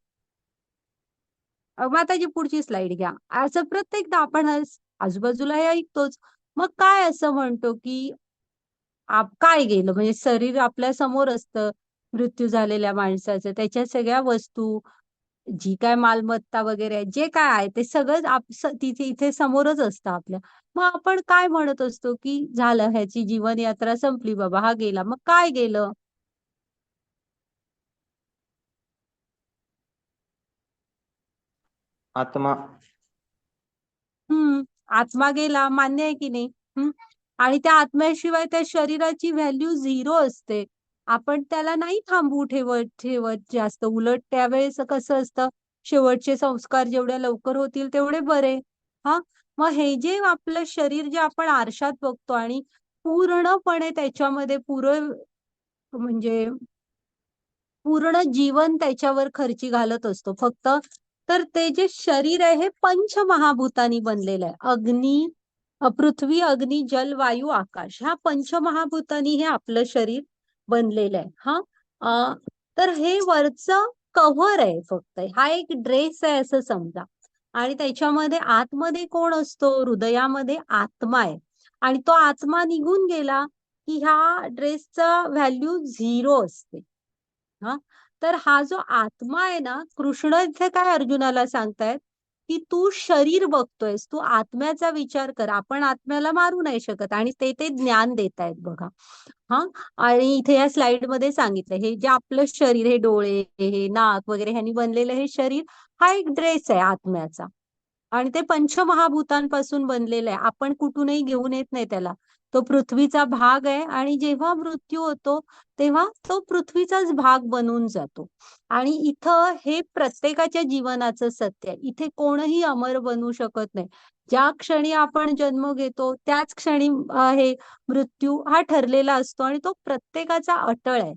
माताजी पुढची स्लाइड घ्या. असं प्रत्येकदा आपण आजूबाजूला हे ऐकतोच. मग काय असं म्हणतो, की काय गेलं म्हणजे शरीर आपल्या समोर असतं मृत्यू झालेल्या माणसाचं, त्याच्या सगळ्या वस्तू, जी काय मालमत्ता वगैरे आहे, जे काय आहे ते सगळं तिथे इथे समोरच असतं आपल्या. मग आपण काय म्हणत असतो, की झालं ह्याची जीवन यात्रा संपली बाबा, हा गेला. मग काय गेलं? आत्मा. आत्मा गेला, मान्य आहे की नाही? आणि त्या आत्म्याशिवाय त्या शरीराची व्हॅल्यू झिरो असते. आपण त्याला नाही थांबवू ठेवत ठेवत जास्त. उलट त्यावेळेस कसं असतं, शेवटचे संस्कार जेवढ्या लवकर होतील तेवढे बरे. हा, मग हे जे आपलं शरीर जे आपण आरशात बघतो आणि पूर्णपणे त्याच्यामध्ये म्हणजे पूर्ण जीवन त्याच्यावर खर्ची घालत असतो फक्त. तर ते जे शरीर आहे हे पंचमहाभूतांनी बनलेलं आहे. पृथ्वी, अग्नी, जल, वायू, आकाश, ह्या पंचमहाभूतांनी हे आपलं शरीर बनलेलं आहे. तर हे वरचं कव्हर आहे फक्त, हा एक ड्रेस आहे असं समजा. आणि त्याच्यामध्ये आतमध्ये कोण असतो, हृदयामध्ये आत्मा आहे. आणि तो आत्मा निघून गेला की ह्या ड्रेसचा व्हॅल्यू झिरो असते. हा, तर हा जो आत्मा आहे ना, कृष्ण इथे काय अर्जुनाला सांगतायत, की तू शरीर बघतोयस, तू आत्म्याचा विचार कर. आपण आत्म्याला मारू नाही शकत आणि ते ज्ञान देतायत बघा. हा, आणि इथे या स्लाइड मध्ये सांगितलं, हे जे आपलं शरीर, हे डोळे, हे नाक वगैरे ह्यांनी बनलेलं हे शरीर, हा एक ड्रेस आहे आत्म्याचा. आणि ते पंचमहाभूतांपासून बनलेलं आहे. आपण कुठूनही घेऊन येत नाही त्याला. तो पृथ्वीचा भाग आहे आणि जेव्हा मृत्यू होतो तेव्हा तो पृथ्वीचाच भाग बनून जातो. आणि इथं हे प्रत्येकाच्या जीवनाचं सत्य आहे. इथे कोणही अमर बनू शकत नाही. ज्या क्षणी आपण जन्म घेतो त्याच क्षणी हे मृत्यू हा ठरलेला असतो आणि तो प्रत्येकाचा अटळ आहे.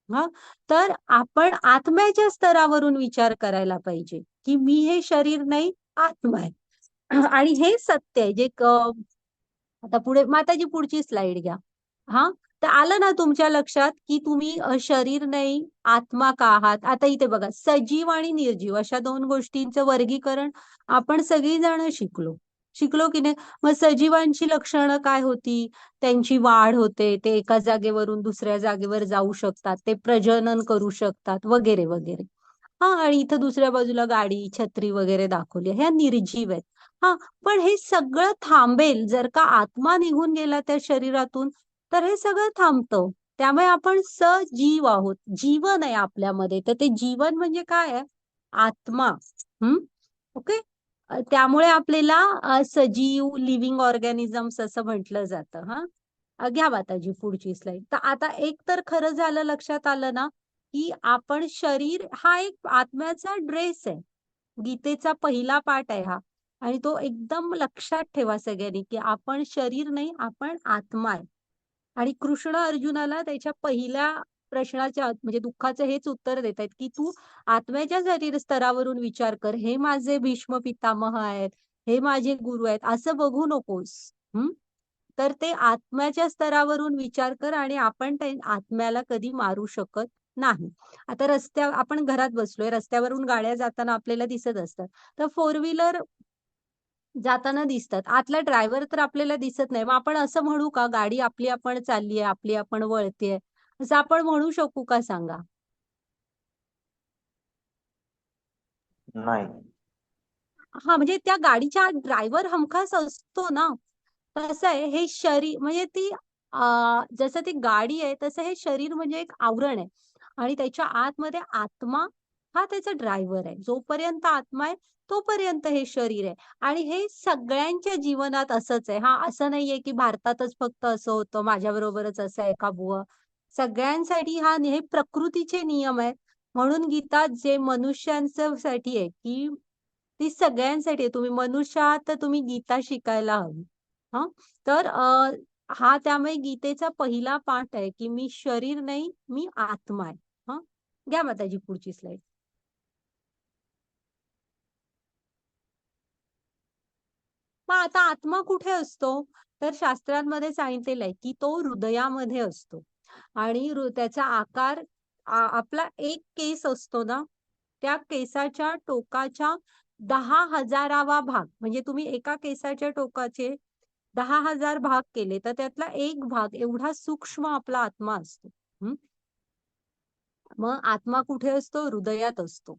हा, तर आपण आत्म्याच्या स्तरावरून विचार करायला पाहिजे, की मी हे शरीर नाही, आत्मा आहे. आणि हे सत्य आहे जे आता पुढे माताजी पुढची स्लाइड घ्या. हा, तर आलं ना तुमच्या लक्षात की तुम्ही शरीर नाही आत्मा का आहात. आता इथे बघा, सजीव आणि निर्जीव अशा दोन गोष्टींचं वर्गीकरण आपण सगळी जण शिकलो शिकलो की नाही. मग सजीवांची लक्षणं काय होती? त्यांची वाढ होते, ते एका जागेवरून दुसऱ्या जागेवर जाऊ शकतात, ते प्रजनन करू शकतात, वगैरे वगैरे. हा, आणि इथं दुसऱ्या बाजूला गाडी, छत्री वगैरे दाखवली, ह्या निर्जीव आहेत. हा, पण हे सगळं थांबेल जर का आत्मा निघून गेला त्या शरीरातून, तर हे सगळं थांबतं. त्यामुळे आपण सजीव आहोत, जीवन आहे आपल्यामध्ये. तर ते जीवन म्हणजे काय आहे? आत्मा. हम्म. ओके. त्यामुळे आपल्याला सजीव लिव्हिंग ऑर्गॅनिझम्स असं म्हटलं जातं. हा, घ्या माताजी पुढची स्लाइड. तर आता एक तर खरं झालं, लक्षात आलं ना की आपण शरीर हा एक आत्म्याचा ड्रेस आहे. गीतेचा पहिला पाठ आहे हा. आणि तो एकदम लक्षात ठेवा सगळ्यांनी की आपण शरीर नाही, आपण आत्मा आहे. आणि कृष्ण अर्जुनाला त्याच्या पहिल्या प्रश्नाच्या म्हणजे दुःखाचं हेच उत्तर देत आहेत की तू आत्म्याच्या शरीर स्तरावरून विचार कर. हे माझे भीष्म पितामह आहेत, हे माझे गुरु आहेत, असं बघू नकोस. हम्म. तर ते आत्म्याच्या स्तरावरून विचार कर, आणि आपण त्या आत्म्याला कधी मारू शकत नाही. आता आपण घरात बसलोय, रस्त्यावरून गाड्या जाताना आपल्याला दिसत असतात. तर फोर व्हीलर जाताना दिसतात, आतला ड्रायव्हर तर आपल्याला दिसत नाही. मग आपण असं म्हणू का गाडी आपली आपण चालली आहे, आपली आपण वळतीये, असं आपण म्हणू शकू का सांगा? नाही. हा, म्हणजे त्या गाडीच्या ड्रायव्हर हमखास असतो ना. कसं आहे, हे शरीर म्हणजे जसं ती गाडी आहे तसं हे शरीर म्हणजे एक आवरण आहे. आणि त्याच्या आतमध्ये आत्मा हा त्याचा ड्रायव्हर आहे. जोपर्यंत आत्मा आहे तोपर्यंत हे शरीर आहे. आणि हे सगळ्यांच्या जीवनात असंच आहे. हा, असं नाहीये की भारतातच फक्त असं होतं, माझ्या बरोबरच असं आहे का बुवा. सगळ्यांसाठी हे प्रकृतीचे नियम आहेत. म्हणून गीता जे मनुष्यांसाठी आहे की ती सगळ्यांसाठी आहे. तुम्ही मनुष्य आहात तर तुम्ही गीता शिकायला हवी. हा, तर हा त्यामुळे गीतेचा पहिला पाठ आहे की मी शरीर नाही, मी आत्मा आहे. हा, घ्या माताजी पुढची स्लाइड. मग आता आत्मा कुठे असतो? तर शास्त्रांमध्ये सांगितलेलं आहे की तो हृदयामध्ये असतो. आणि त्याचा आकार आपला एक केस असतो ना, त्या केसाच्या टोकाच्या 10,000वा भाग, म्हणजे तुम्ही एका केसाच्या टोकाचे 10,000 भाग केले तर त्यातला एक भाग एवढा सूक्ष्म आपला आत्मा असतो. हम्म. मग आत्मा कुठे असतो? हृदयात असतो.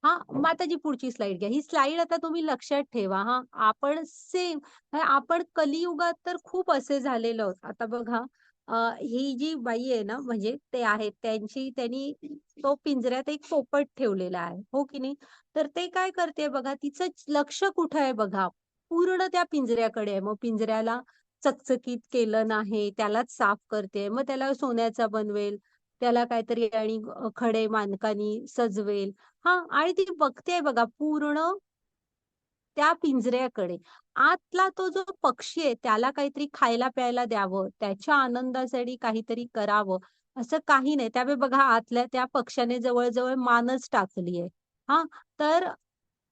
हा, माताजी पुढची स्लाइड घ्या. ही स्लाइड आता तुम्ही लक्षात ठेवा. हा, आपण सेम, आपण कलियुगात तर खूप असे झालेलो आहोत. आता बघा, ही जी बाई आहे ना, म्हणजे ते आहेत त्यांनी तो पिंजऱ्यात एक पोपट ठेवलेला आहे, हो की नाही? तर ते काय करते बघा, तिचं लक्ष कुठं आहे बघा, पूर्ण त्या पिंजऱ्याकडे आहे. मग पिंजऱ्याला चकचकीत केलं नाही, त्यालाच साफ करते, मग त्याला सोन्याचा बनवेल, त्याला काहीतरी आणि खडे मानकानी सजवेल. हा, आणि ती बघते बघा पूर्ण त्या पिंजऱ्याकडे. आतला तो जो पक्षी आहे त्याला काहीतरी खायला प्यायला द्यावं, त्याच्या आनंदासाठी काहीतरी करावं, असं काही नाही. त्यामुळे बघा आतल्या त्या पक्षाने जवळजवळ मानच टाकली आहे. हा, तर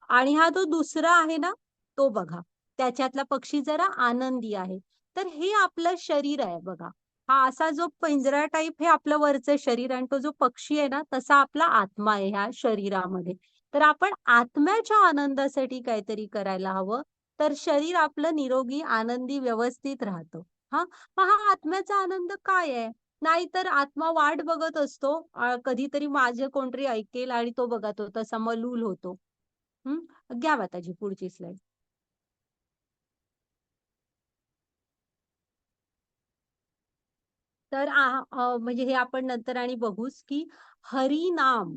आणि हा जो दुसरा आहे ना, तो बघा, त्याच्यातला पक्षी जरा आनंदी आहे. तर हे आपलं शरीर आहे बघा. हा असा जो पिंजरा टाईप हे आपलं वरचं शरीर, आणि तो जो पक्षी आहे ना तसा आपला आत्मा आहे ह्या शरीरामध्ये. तर आपण आत्म्याच्या आनंदासाठी काहीतरी करायला हवं, तर शरीर आपलं निरोगी, आनंदी, व्यवस्थित राहतं. हा, मग हा आत्म्याचा आनंद काय आहे? नाहीतर आत्मा वाट बघत असतो, कधीतरी माझं कोणतरी ऐकेल आणि तो बघा तो तसा मलूल होतो. घ्या माताजी पुढची स्लाइड. तर म्हणजे हे आपण नंतर आणि बघूच की हरिनाम,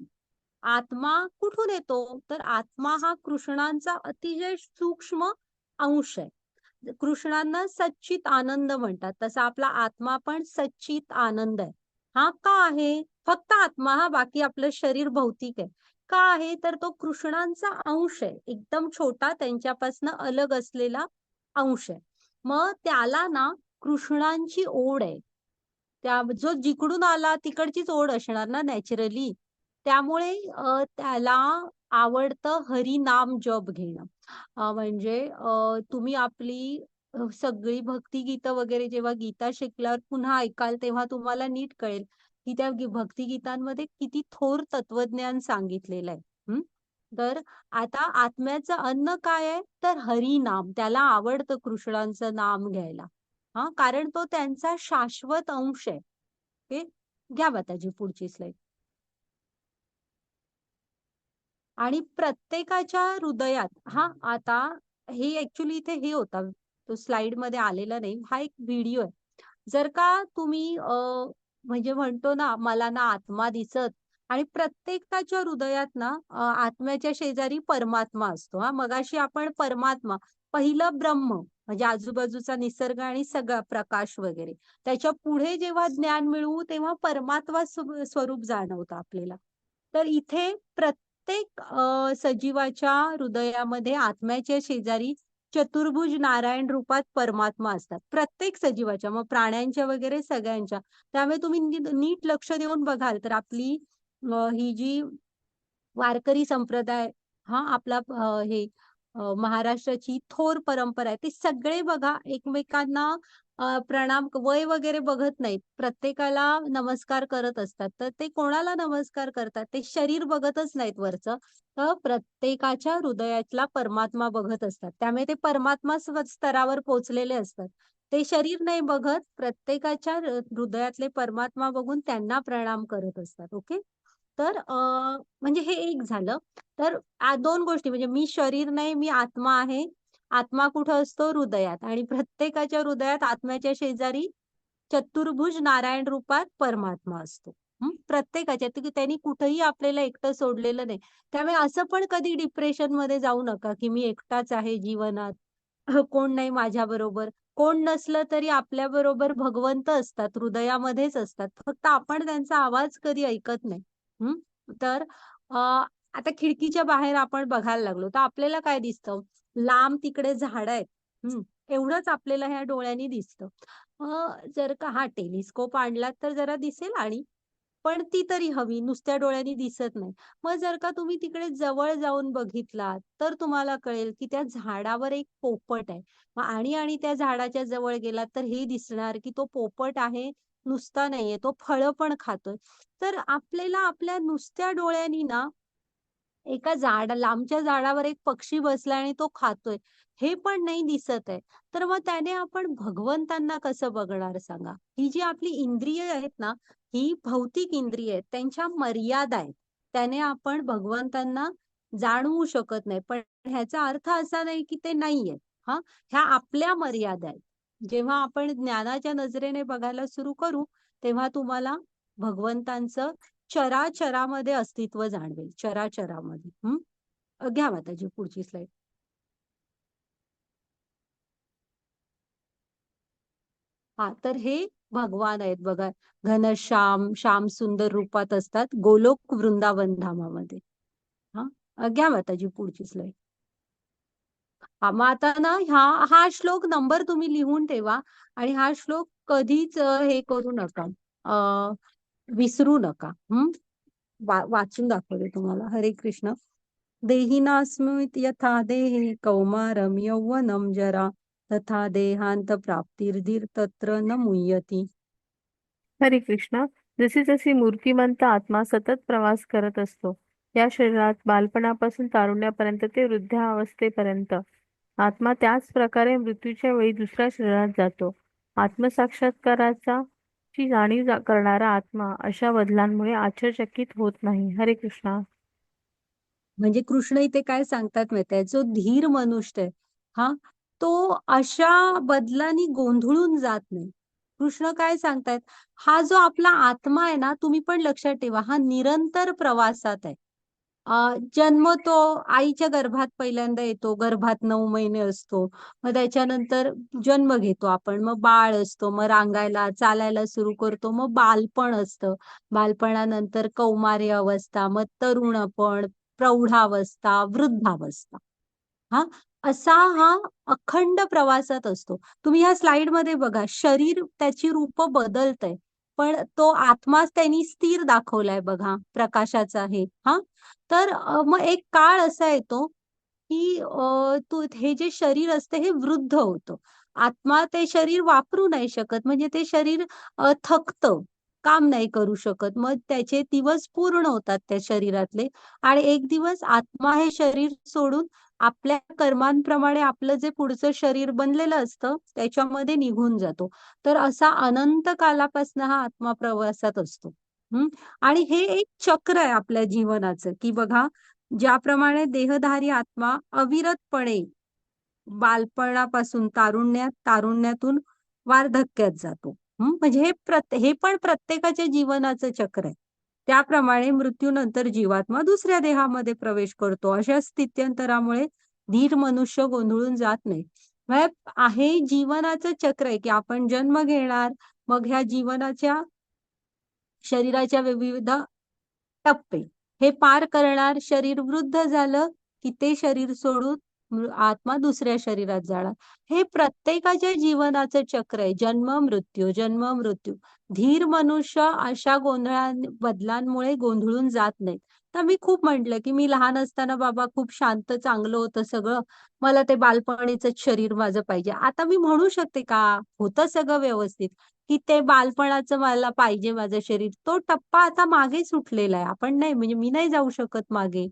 आत्मा कुठून येतो? तर आत्मा हा कृष्णांचा अतिशय सूक्ष्म अंश आहे. कृष्णांना सच्चित आनंद म्हणतात, तसा आपला आत्मा पण सच्चित आनंद आहे. हा का आहे? फक्त आत्मा, हा, बाकी आपलं शरीर भौतिक आहे. का आहे? तर तो कृष्णांचा अंश आहे, एकदम छोटा, त्यांच्यापासून अलग असलेला अंश आहे. मग त्याला ना कृष्णांची ओढ आहे. त्या जो जिकडून आला तिकडचीच ओढ असणार ना नॅचरली. त्यामुळे त्याला आवडतं हरिनाम जप घेणं. म्हणजे तुम्ही आपली सगळी भक्तिगीतं वगैरे जेव्हा गीता शिकल्यावर पुन्हा ऐकाल तेव्हा तुम्हाला नीट कळेल की त्या भक्तिगीतांमध्ये किती थोर तत्वज्ञान सांगितलेलं आहे. तर आता आत्म्याचं अन्न काय आहे तर हरिनाम. त्याला आवडतं कृष्णांचं नाम घ्यायला. कारण तो त्यांचा शाश्वत अंश आहे. ओके, घ्या माताजी पुढची स्लाइड. आणि प्रत्येकाच्या हृदयात आता हे ऍक्च्युली इथे हे होता, तो स्लाइड मध्ये आलेला नाही, हा एक व्हिडिओ आहे. जर का तुम्ही म्हणजे म्हणतो ना, मला ना आत्मा दिसत, आणि प्रत्येकाच्या हृदयात ना आत्म्याच्या शेजारी परमात्मा असतो. मगाशी आपण परमात्मा, पहिलं ब्रह्म म्हणजे आजूबाजूचा निसर्ग आणि सगळा प्रकाश वगैरे, त्याच्या पुढे जेव्हा ज्ञान मिळवू तेव्हा परमात्मा स्वरूप जाणवतं आपल्याला. तर इथे प्रत्येक सजीवाच्या हृदयामध्ये आत्म्याच्या शेजारी चतुर्भुज नारायण रूपात परमात्मा असतात. प्रत्येक सजीवाच्या, मग प्राण्यांच्या वगैरे सगळ्यांच्या. त्यामुळे तुम्ही नीट लक्ष देऊन बघाल तर आपली ही जी वारकरी संप्रदाय, आपला हे महाराष्ट्राची थोर परंपरा आहे, ते सगळे बघा एकमेकांना प्रणाम, वय वगैरे बघत नाहीत, प्रत्येकाला नमस्कार करत असतात. तर ते कोणाला नमस्कार करतात ते शरीर बघतच नाहीत वरचं, तर प्रत्येकाच्या हृदयातला परमात्मा बघत असतात. त्यामुळे ते परमात्मा स्तरावर पोहोचलेले असतात. ते शरीर नाही बघत, प्रत्येकाच्या हृदयातले परमात्मा बघून त्यांना प्रणाम करत असतात. ओके, तर म्हणजे हे एक झालं. तर दोन गोष्टी, म्हणजे मी शरीर नाही, मी आत्मा आहे. आत्मा कुठं असतो? हृदयात. आणि प्रत्येकाच्या हृदयात आत्म्याच्या शेजारी चतुर्भुज नारायण रूपात परमात्मा असतो. प्रत्येकाच्या, त्यांनी कुठेही आपल्याला एकटं सोडलेलं नाही. त्यामुळे असं पण कधी डिप्रेशन मध्ये जाऊ नका की मी एकटाच आहे जीवनात, कोण नाही माझ्या बरोबर. कोण नसलं तरी आपल्या बरोबर भगवंत असतात, हृदयामध्येच असतात, फक्त आपण त्यांचा आवाज कधी ऐकत नाही. तर आता खिडकीच्या बाहेर आपण बघायला लागलो तर आपल्याला काय दिसतं? लांब तिकडे झाड आहेत. एवढंच आपल्याला ह्या डोळ्यांनी दिसतं. जर का टेलिस्कोप आणला तर जरा दिसेल, आणि पण ती तरी हवी, नुसत्या डोळ्यांनी दिसत नाही. मग जर का तुम्ही तिकडे जवळ जाऊन बघितलात तर तुम्हाला कळेल की त्या झाडावर एक पोपट आहे. आणि त्या झाडाच्या जवळ गेलात तर हे दिसणार की तो पोपट आहे, नुसता नाहीये, तो फळं पण खातोय. तर आपल्याला आपल्या नुसत्या डोळ्यांनी ना एका लांबच्या झाडावर एक पक्षी बसलाय आणि तो खातोय, हे पण नाही दिसत आहे. तर मग त्याने आपण भगवंतांना कसं बघणार सांगा? ही जी आपली इंद्रिय आहेत ना, ही भौतिक इंद्रिय आहेत, त्यांच्या मर्यादा आहेत. त्याने आपण भगवंतांना जाणवू शकत नाही. पण ह्याचा अर्थ असा नाही की ते नाहीये. ह्या आपल्या मर्यादा आहेत. जेव्हा आपण ज्ञानाच्या नजरेने बघायला सुरू करू, तेव्हा तुम्हाला भगवंतांचं चराचरामध्ये अस्तित्व जाणवेल, चराचरामध्ये. घ्या माताजी पुढची स्लाइड. तर हे भगवान आहेत बघा, घनश्याम श्याम सुंदर रूपात असतात गोलोक वृंदावन धामामध्ये. घ्या माताजी पुढची स्लाइड. मग आता ना हा श्लोक नंबर तुम्ही लिहून ठेवा, आणि हा श्लोक कधीच हे करू नका, विसरू नका. वाचून दाखवते तुम्हाला. हरे कृष्ण. देहिनास्मित यथा देहे कौमारम यौवनम जरा तथा देहांत प्राप्तिर्धीर तत्र न मुह्यति. हरे कृष्णा. जशी जशी मूर्तिमंत आत्मा सतत प्रवास करत असतो, या शरीरात बालपणापासून तारुण्यापर्यंत ते वृद्धावस्थेपर्यंत, आत्मा त्याच प्रकारे मृत्यूच्या वेळी दुसऱ्या शरीरात जातो. आत्मसाक्षात्काराचा ची जाणीव करणारा आत्मा अशा बदलांमुळे आश्चर्यचकित होत नाही. हरे कृष्णा. म्हणजे कृष्ण इथे काय सांगतात माहितीये, जो धीर मनुष्य आहे, तो अशा बदलांनी गोंधळून जात नाही. कृष्ण काय सांगतायत, हा जो आपला आत्मा आहे ना, तुम्ही पण लक्षात ठेवा, हा निरंतर प्रवासात आहे. जन्मतो, आईच्या गर्भात पहिल्यांदा येतो, गर्भात 9 महिने असतो, मग त्याच्यानंतर जन्म घेतो आपण, मग बाळ असतो, मग रांगायला चालायला सुरू करतो, मग बालपण असतं, बालपणानंतर कौमार्य अवस्था, मग तरुणपण, प्रौढावस्था, वृद्धावस्था. हा हा अखंड प्रवासात असतो. तुम्ही ह्या स्लाइड मध्ये बघा, शरीर त्याची रूप बदलतंय, पण तो आत्माच त्यांनी स्थिर दाखवलाय बघा, प्रकाशाचा आहे. तर मग एक काळ असा येतो की हे जे शरीर असते हे वृद्ध होतं. आत्मा ते शरीर वापरू नाही शकत, म्हणजे ते शरीर थकतं, काम नाही करू शकत. मग त्याचे दिवस पूर्ण होतात त्या शरीरातले आणि एक दिवस आत्मा हे शरीर सोडून आपल्या कर्मांप्रमाणे आपलं जे पुढचं शरीर बनलेलं असतं त्याच्यामध्ये निघून जातो. तर असा अनंत कालापासून हा आत्मा प्रवासात असतो. हं. आणि हे एक चक्र आहे आपल्या जीवनाचं, की बघा ज्याप्रमाणे देहधारी आत्मा अविरतपणे बालपणापासून तारुण्यात, तारुण्यातून वार्धक्यात जातो. म्हणजे हे पण प्रत्येकाच्या जीवनाचं चक्र आहे. त्याप्रमाणे मृत्यूनंतर जीवात्मा दुसऱ्या देहामध्ये प्रवेश करतो. अशा स्थित्यंतरामुळे धीर मनुष्य गोंधळून जात नाही. म्हणजे आहे जीवनाचं चक्र आहे, की आपण जन्म घेणार, मग ह्या जीवनाच्या शरीराच्या विविध टप्पे हे पार करणार. शरीर वृद्ध झालं की ते शरीर सोडून आत्मा दुसऱ्या शरीरात जाणार. हे प्रत्येकाच्या जीवनाचं चक्र आहे. जन्म मृत्यू, जन्म मृत्यू. धीर मनुष्य अशा बदलांमुळे गोंधळून जात नाही. तर मी खूप म्हटलं की मी लहान असताना बाबा खूप शांत चांगलं होतं सगळं, मला ते बालपणीचंच शरीर माझं पाहिजे. आता मी म्हणू शकते का होतं सगळं व्यवस्थित, की ते बालपणाचं मला पाहिजे माझं शरीर. तो टप्पा आता मागे सुटलेला आहे. आपण नाही, म्हणजे मी नाही जाऊ शकत मागे.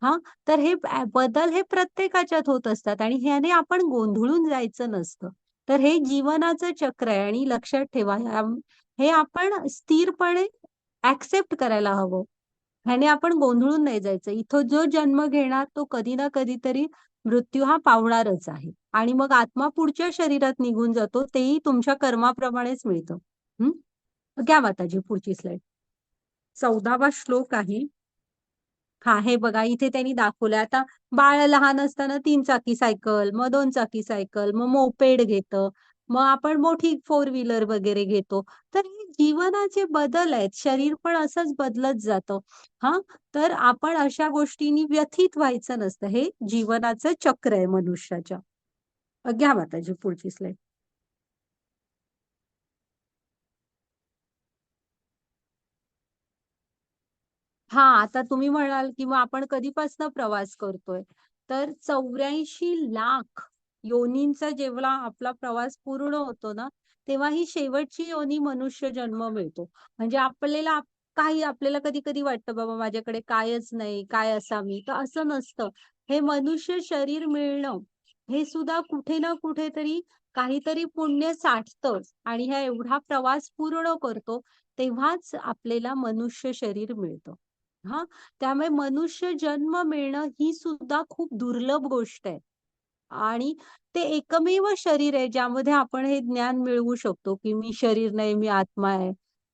हां, तर हे बदल हे प्रत्येकाच्यात होत असतात आणि ह्याने आपण गोंधळून जायचं नसतं. तर हे जीवनाचं चक्र आहे आणि लक्षात ठेवा हे आपण स्थिरपणे ॲक्सेप्ट करायला हवं. ह्याने आपण गोंधळून नाही जायचं. इथं जो जन्म घेणार तो कधी ना कधीतरी मृत्यू हा पावणारच आहे. आणि मग आत्मा पुढच्या शरीरात निघून जातो, तेही तुमच्या कर्माप्रमाणेच मिळतं. हं. घ्या माताजी पुढची स्लाईड. 14वा श्लोक आहे. हां, हे बघा इथे त्यांनी दाखवलंय. आता बाळ लहान असताना 3 चाकी सायकल, मग 2 चाकी सायकल, मग मोपेड घेतं. मग आपण मोठी फोर व्हीलर वगैरे घेतो. तर हे जीवनाचे बदल आहेत. शरीर पण असंच बदलत जातं. हां, तर आपण अशा गोष्टींनी व्यथित व्हायचं नसतं. हे जीवनाचं चक्र आहे मनुष्याच्या. घ्या माताजी पुढची स्लाईड. हां, आता तुम्ही म्हणाल, की मग आपण कधीपासून प्रवास करतोय? तर 84 लाख योनींचा जेव्हा आपला प्रवास पूर्ण होतो ना, तेव्हा ही शेवटची योनी मनुष्य जन्म मिळतो. म्हणजे आपल्याला कधी-कधी वाटतं, बाबा माझ्याकडे कायच नाही, काय असावी? तर असं नसतं. हे मनुष्य शरीर मिळणं, हे सुद्धा कुठे ना कुठेतरी काहीतरी पुण्य साठतं आणि हा एवढा प्रवास पूर्ण करतो, तेव्हाच आपल्याला मनुष्य शरीर मिळतं. हां, त्यामुळे मनुष्य जन्म मिळणं ही सुद्धा खूप दुर्लभ गोष्ट आहे. आणि ते एकमेव शरीर आहे ज्यामध्ये आपण हे ज्ञान मिळवू शकतो, की मी शरीर नाही, मी आत्मा आहे.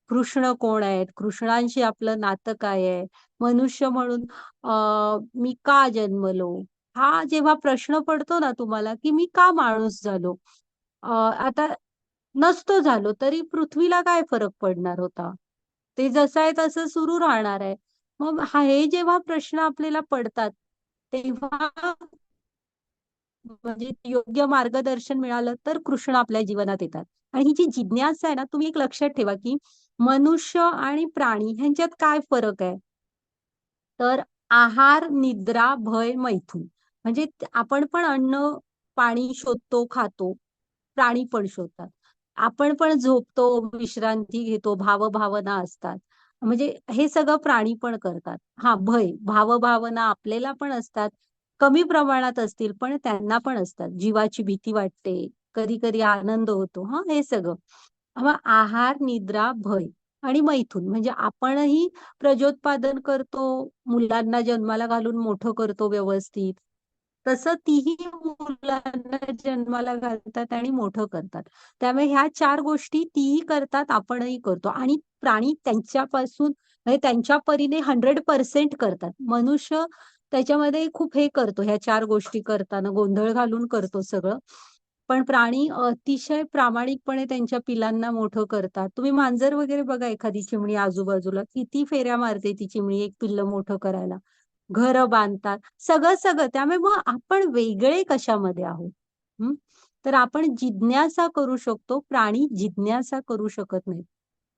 कृष्ण कोण आहेत? कृष्णांशी आपलं नातं काय आहे? मनुष्य म्हणून मी का जन्मलो? हा जेव्हा प्रश्न पडतो ना तुम्हाला, की मी का माणूस झालो? आता नसतो झालो, तरी पृथ्वीला काय फरक पडणार होता? ते जसं आहे तसं सुरू राहणार आहे. मग हे जेव्हा प्रश्न आपल्याला पडतात, तेव्हा म्हणजे योग्य मार्गदर्शन मिळालं तर कृष्ण आपल्या जीवनात येतात. आणि ही जी जिज्ञासा आहे ना, तुम्ही एक लक्षात ठेवा, की मनुष्य आणि प्राणी ह्यांच्यात काय फरक आहे? तर आहार, निद्रा, भय, मैथून. म्हणजे आपण पण अन्न, पाणी शोधतो, खातो. प्राणी पण शोधतात. आपण पण झोपतो, विश्रांती घेतो, भावभावना असतात. म्हणजे हे सगळं प्राणी पण करतात. हां, भय, भावभावना आपल्याला पण असतात. कमी प्रमाणात असतील, पण त्यांना पण असतात. जीवाची भीती वाटते, कधी-कधी आनंद होतो. हां, हे सगळं. मग आहार, निद्रा, भय आणि मैथून म्हणजे आपणही प्रजोत्पादन करतो, मुलांना जन्माला घालून मोठं करतो व्यवस्थित. तसं तीही मुलांना जन्माला घालतात आणि मोठं करतात. त्यामुळे ह्या 4 गोष्टी तीही करतात, आपणही करतो आणि प्राणी त्यांच्यापासून म्हणजे त्यांच्या परीने 100% करतात. मनुष्य त्याच्यामध्ये खूप हे करतो, ह्या 4 गोष्टी करताना गोंधळ घालून करतो सगळं. पण प्राणी अतिशय प्रामाणिकपणे त्यांच्या पिलांना मोठं करतात. तुम्ही मांजर वगैरे बघा, एखादी चिमणी आजूबाजूला किती फेऱ्या मारते ती चिमणी एक पिल्लं मोठं करायला. घरं बांधतात, सगळं-सगळं. त्यामुळे मग आपण वेगळे कशामध्ये आहोत? हं. तर आपण जिज्ञासा करू शकतो, प्राणी जिज्ञासा करू शकत नाहीत.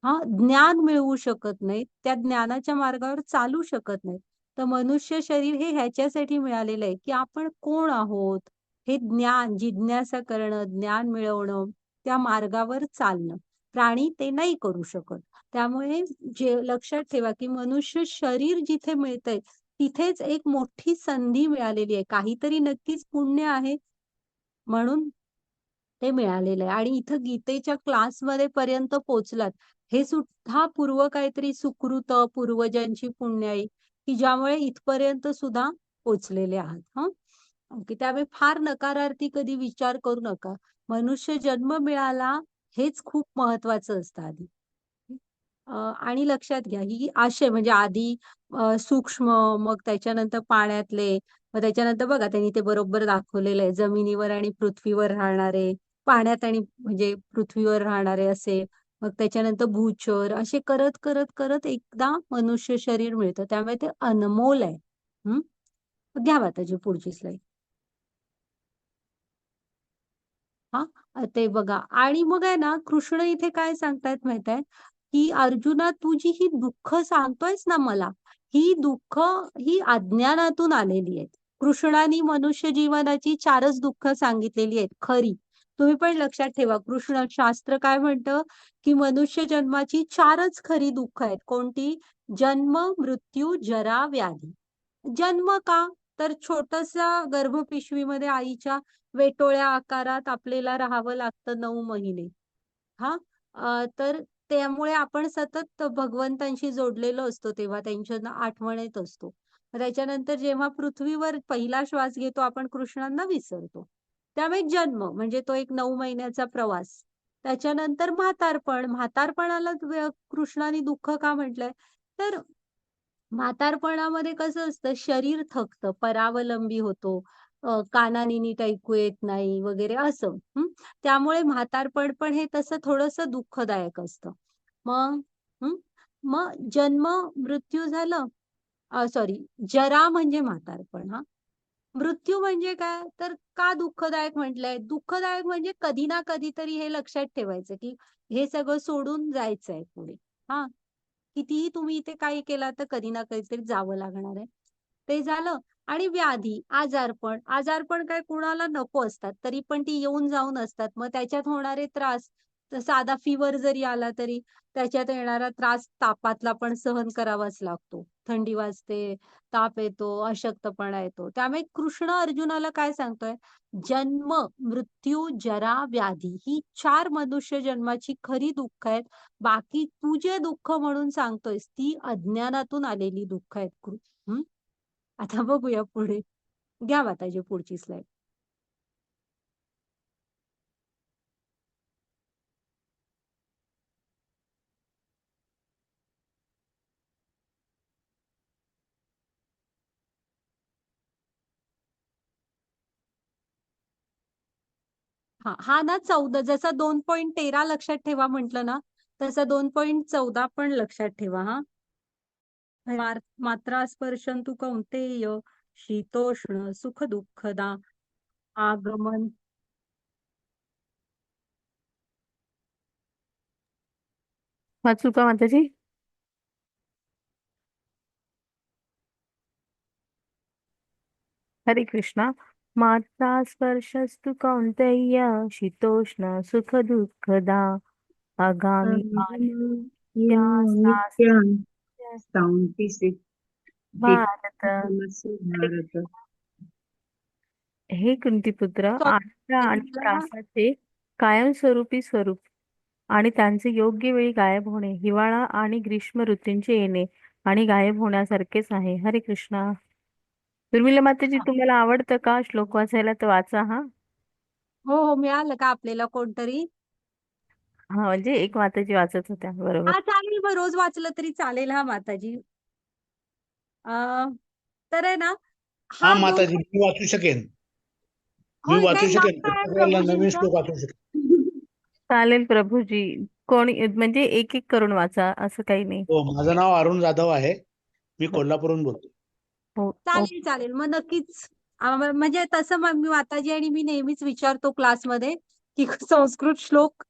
हां, ज्ञान मिळवू शकत नाहीत, त्या ज्ञानाच्या मार्गावर चालू शकत नाहीत. तर मनुष्य शरीर हे ह्याच्यासाठी मिळालेलं आहे, की आपण कोण आहोत? हे ज्ञान, जिज्ञासा करणं, ज्ञान मिळवणं, त्या मार्गावर चालणं. प्राणी ते नाही करू शकत. त्यामुळे जे लक्षात ठेवा, की मनुष्य शरीर जिथे मिळतंय, तिथेच एक मोठी संधी मिळालेली आहे. काहीतरी नक्कीच पुण्य आहे, म्हणून ते मिळालेलं आहे. आणि इथं गीतेच्या क्लासमध्ये पर्यंत पोहोचलात, हे सुद्धा पूर्व काहीतरी सुकृत, पूर्वजांची पुण्याई, की ज्यामुळे इथपर्यंत सुद्धा पोहोचलेले आहात. हं. ओके. त्यामुळे फार नकारार्थी कधी विचार करू नका. मनुष्य जन्म मिळाला हेच खूप महत्वाचं असतं आधी. आणि लक्षात घ्या, ही आशय म्हणजे आधी सूक्ष्म, मग त्याच्यानंतर पाण्यातले, मग त्याच्यानंतर बघा त्यांनी ते बरोबर दाखवलेलं आहे. जमिनीवर आणि पृथ्वीवर राहणारे, पाण्यात आणि म्हणजे पृथ्वीवर राहणारे असे, मग त्याच्यानंतर भूचर, असे करत करत करत एकदा मनुष्य शरीर मिळतं. त्यामुळे ते अनमोल आहे. हं. घ्या माताजी पुढची स्लाईड. हा, ते बघा. आणि मग आहे ना, कृष्ण इथे काय सांगतायत माहित आहे, की अर्जुना तू जी ही दुःख सांगतोयस ना मला, ही दुःख ही अज्ञानातून आलेली आहेत. कृष्णाने मनुष्य जीवनाची 4च दुःख सांगितलेली आहेत खरी. तुम्ही पण लक्षात ठेवा, कृष्ण शास्त्र काय म्हणतं, की मनुष्य जन्माची 4च खरी दुःख आहेत. कोणती? जन्म, मृत्यू, जरा, व्याधी. जन्म का? तर छोटसा गर्भपिशवीमध्ये आईच्या वेटोळ्या आकारात आपल्याला राहावं लागतं 9 महिने. हा, तर त्यामुळे आपण सतत भगवंतांशी जोडलेलो असतो, तेव्हा त्यांच्या आठवणीत असतो. त्याच्यानंतर जेव्हा पृथ्वीवर पहिला श्वास घेतो आपण, कृष्णांना विसरतो. त्यामुळे जन्म म्हणजे तो एक 9 महिन्याचा प्रवास. त्याच्यानंतर म्हातारपण. म्हातारपणाला कृष्णाने दुःख का म्हटलंय, तर म्हातारपणामध्ये कसं असतं, शरीर थकतं, परावलंबी होतो, कानाने नीट ऐकू येत नाही वगैरे असं. त्यामुळे म्हातारपण पण हे तसं थोडंसं दुःखदायक असतं. मग हं, मग जन्म, मृत्यू झालं. सॉरी, जरा म्हणजे म्हातारपण. हा, मृत्यू म्हणजे काय, तर का दुःखदायक म्हटलंय? दुःखदायक म्हणजे कधी ना कधीतरी हे लक्षात ठेवायचं, की हे सगळं सोडून जायचंय पुढे. हा, कितीही तुम्ही इथे काही केलं तर कधी ना कधीतरी जावं लागणार आहे. ते झालं. आणि व्याधी, आजारपण. आजारपण काय कुणाला नको असतात, तरी पण ती येऊन जाऊन असतात. मग त्याच्यात होणारे त्रास, तर साधा फीवर जरी आला तरी त्याच्यात येणारा त्रास तापातला पण सहन करावाच लागतो. थंडी वाजते, ताप येतो, अशक्तपणा येतो. त्यामुळे कृष्ण अर्जुनाला काय सांगतोय, जन्म, मृत्यू, जरा, व्याधी ही 4 मनुष्य जन्माची खरी दुःख आहेत. बाकी तू जे दुःख म्हणून सांगतोयस, ती अज्ञानातून आलेली दुःख आहेत. हं? आता बघूया पुढे. घ्या माताजी पुढची स्लाईड. हा, हा ना 14, जसा 2.13 लक्षात ठेवा म्हटलं ना, तसा 2.14 पण लक्षात ठेवा. हा, मात्रा स्पर्शन तू कौंतेय, शीतोष्ण सुख दुःखदा, आगमन. वाचू का माताजी? हरे कृष्णा. मात्रा स्पर्शस्तु कौन्तेय शीतोष्ण सुख दुःखदा आगामी नित्या आयुष्यास्ते 76 भारत. हरे भारत. हे कुंतीपुत्र, आशा आणि सॉरी, त्रासाचे कायमस्वरूपी स्वरूप आणि त्यांचे योग्य वेळी गायब होणे, हिवाळा आणि ग्रीष्म ऋतूंचे येणे आणि गायब होण्यासारखेच आहे. हरे कृष्णा. उर्मिला माताजी, तुम्हाला आवडतं का श्लोक वाचायला? तर वाचा हा. हो हो, मिळालं का आपल्याला कोणतरी? हा, म्हणजे एक माताजी वाचत होत्या बरोबर. हा चालेल, मग रोज वाचलं तरी चालेल. हा माताजी, तर आहे ना, हा हा दोन. माताजी, मी वाचू शकेन. मी होय, वाचू काय नाव शकेन काय आहे प्रत्येक वेळेला नवीन प्रभूजींचं? श्लोक वाचू शकेन. चालेल प्रभूजी. कोणी म्हणजे एक एक करून वाचा, असं काही नाही. हो, माझं नाव अरुण जाधव आहे. मी बर. कोल्हापूरहून बोलतो. हो हो. चालेल चालेल, मग नक्कीच. म्हणजे तसं मग मी माताजी आणि मी नेहमीच विचारतो क्लासमध्ये, की संस्कृत श्लोक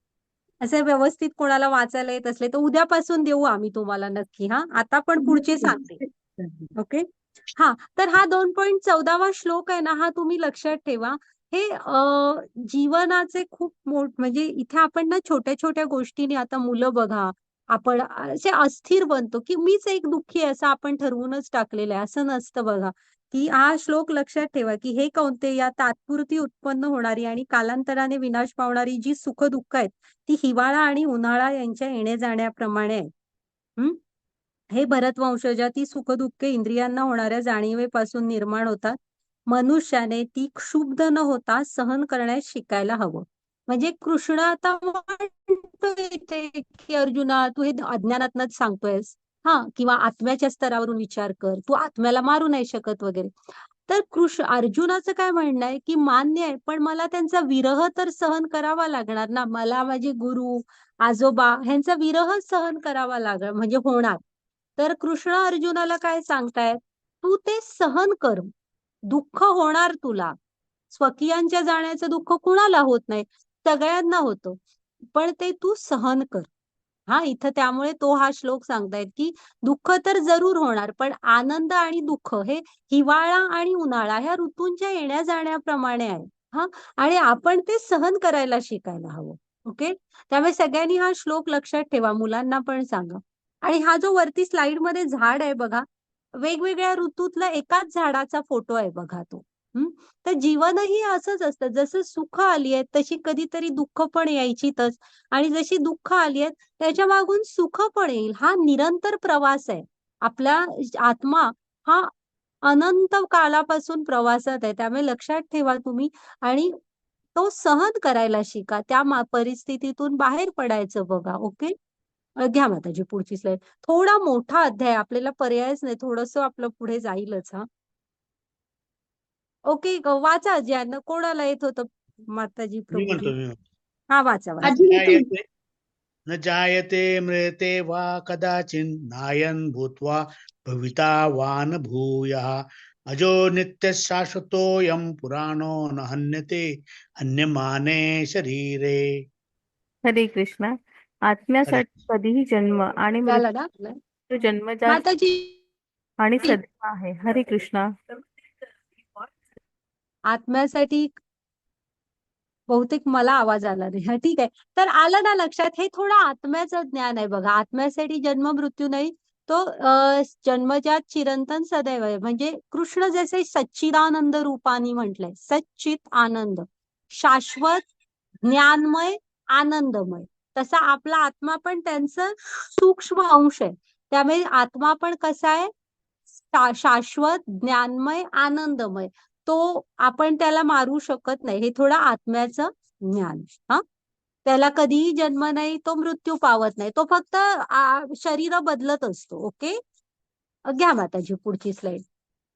असे व्यवस्थित कोणाला वाचायला येत असले तर उद्यापासून देऊ आम्ही तुम्हाला नक्की. हा, आता पण पुढचे सांगते. ओके. हा, तर हा 2.14 श्लोक आहे ना, हा तुम्ही लक्षात ठेवा. हे जीवनाचे खूप म्हणजे इथे आपण ना छोट्या छोट्या गोष्टीने आता मुलं बघा, आपण असे अस्थिर बनतो, की मीच एक दुःखी आहे असं आपण ठरवूनच टाकलेलं आहे. असं नसतं बघा, की हा श्लोक लक्षात ठेवा, की हे कौंतेया तात्पुरती उत्पन्न होणारी आणि कालांतराने विनाश पावणारी जी सुख-दुःख आहेत, ती हिवाळा आणि उन्हाळा यांच्या येण्या-जाण्याप्रमाणे आहेत. हं? हे भरतवंशजा ती सुखदुःखे इंद्रियांना होणाऱ्या जाणीवेपासून निर्माण होतात. मनुष्याने ती क्षुब्ध न होता सहन करण्यास शिकायला हवं. म्हणजे कृष्ण आता म्हणतोय इथे, की अर्जुना तू हे अज्ञानातनच सांगतोयस. हा, किंवा आत्म्याच्या स्तरावरून विचार कर, तू आत्म्याला मारू नाही शकत वगैरे. तर अर्जुनाचं काय म्हणणं आहे, की मान्य आहे, पण मला त्यांचा विरह तर सहन करावा लागणार ना. मला माझे गुरु, आजोबा ह्यांचा विरह सहन करावा लागणार म्हणजे होणार. तर कृष्ण अर्जुनाला काय सांगतायत, तू ते सहन कर. दुःख होणार तुला. स्वकीयांच्या जाण्याचं दुःख कुणाला होत नाही, सगळ्यांना होतं. पण ते तू सहन कर. हा, इथं त्यामुळे तो हा श्लोक सांगतायत, की दुःख तर जरूर होणार, पण आनंद आणि दुःख हे हिवाळा आणि उन्हाळा ह्या ऋतूंच्या येण्या-जाण्याप्रमाणे आहे. हां, आणि आपण ते सहन करायला शिकायला हवं. ओके. त्यामुळे सगळ्यांनी हा श्लोक लक्षात ठेवा, मुलांना पण सांगा. आणि हा जो वरती स्लाइडमध्ये झाड आहे बघा, वेगवेगळ्या ऋतूतला एकाच झाडाचा फोटो आहे बघा तो. हं. तर जीवनही असंच असतं. जसं सुख आली आहेत, तशी कधीतरी दुःख पण यायचीतच. आणि जशी दुःख आली आहेत, त्याच्या मागून सुख पण येईल. हा निरंतर प्रवास आहे. आपला आत्मा हा अनंत कालापासून प्रवासात आहे. त्यामुळे लक्षात ठेवा तुम्ही आणि तो सहन करायला शिका. त्या परिस्थितीतून बाहेर पडायचं बघा. ओके. घ्या माताजी पुढची स्लाईड. थोडा मोठा अध्याय आपल्याला पर्यायच नाही. थोडंसं आपलं पुढे जाईलच हा. ओके. वाचा ज्यांना कोणाला येत होतं माताजी मी प्रभूजी. म्हणतो मी म्हणतो. हा, वाचा न वाचा. जायते न जायते म्रियते वा कदाचिन् नायं भूत्वा भविता वा न भूयः अजो नित्यः शाश्वतोऽयं पुराणो न हन्यते हन्यमाने शरीरे. हरे कृष्णा. आत्म्यासाठी कधीही जन्म आणि झालं ना? मृत्यू जन्मजात माताजी आणि सदैव आहे. हरे कृष्णा. आत्म्यासाठी बहुतेक मला आवाज आला नाही. हा, ठीक आहे. तर आलं ना लक्षात, हे थोडं आत्म्याचं ज्ञान आहे बघा. आत्म्यासाठी जन्म मृत्यू नाही. तो जन्मजात चिरंतन सदैव आहे. म्हणजे कृष्ण जसे सच्चिदानंद रूपानी म्हटलंय, सच्चित आनंद, शाश्वत, ज्ञानमय, आनंदमय. तसा आपला आत्मा पण त्यांचं सूक्ष्म अंश आहे. त्यामुळे आत्मा पण कसा आहे, शाश्वत, ज्ञानमय, आनंदमय. तो आपण त्याला मारू शकत नाही. हे थोडं आत्म्याचं ज्ञान. हा, त्याला कधीही जन्म नाही, तो मृत्यू पावत नाही. तो फक्त शरीर बदलत असतो. ओके. घ्या माताजी पुढची स्लाइड.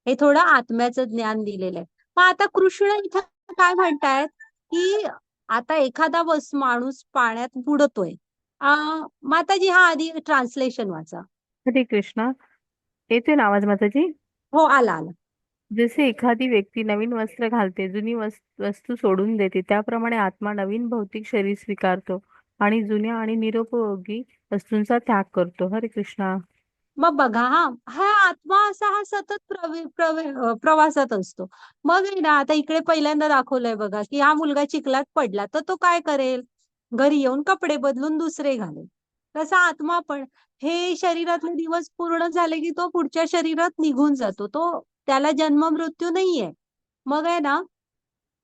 हे थोडं आत्म्याचं ज्ञान दिलेलं आहे. मग आता कृष्ण इथं काय म्हणतायत, की आता एखादा माणूस पाण्यात बुडतोय. माताजी हा आधी ट्रान्सलेशन वाचा. हरे कृष्णा. येते ना आवाज माताजी? हो, आला आला. जसे एखादी व्यक्ती नवीन वस्त्र घालते, जुनी वस्तू सोडून देते, त्याप्रमाणे आत्मा नवीन भौतिक शरीर स्वीकारतो आणि जुन्या आणि निरुपयोगी वस्तूंचा त्याग करतो. हरे कृष्णा. मग बघा, हा हा आत्मा असा हा सतत प्रवासात असतो. मग आहे ना, आता इकडे पहिल्यांदा दाखवलंय बघा, की हा मुलगा चिखलात पडला तर तो काय करेल, घरी येऊन कपडे बदलून दुसरे घालेल. तसा आत्मा पण हे शरीरातले दिवस पूर्ण झाले की तो पुढच्या शरीरात निघून जातो. तो त्याला जन्म मृत्यू नाहीये. मग आहे ना,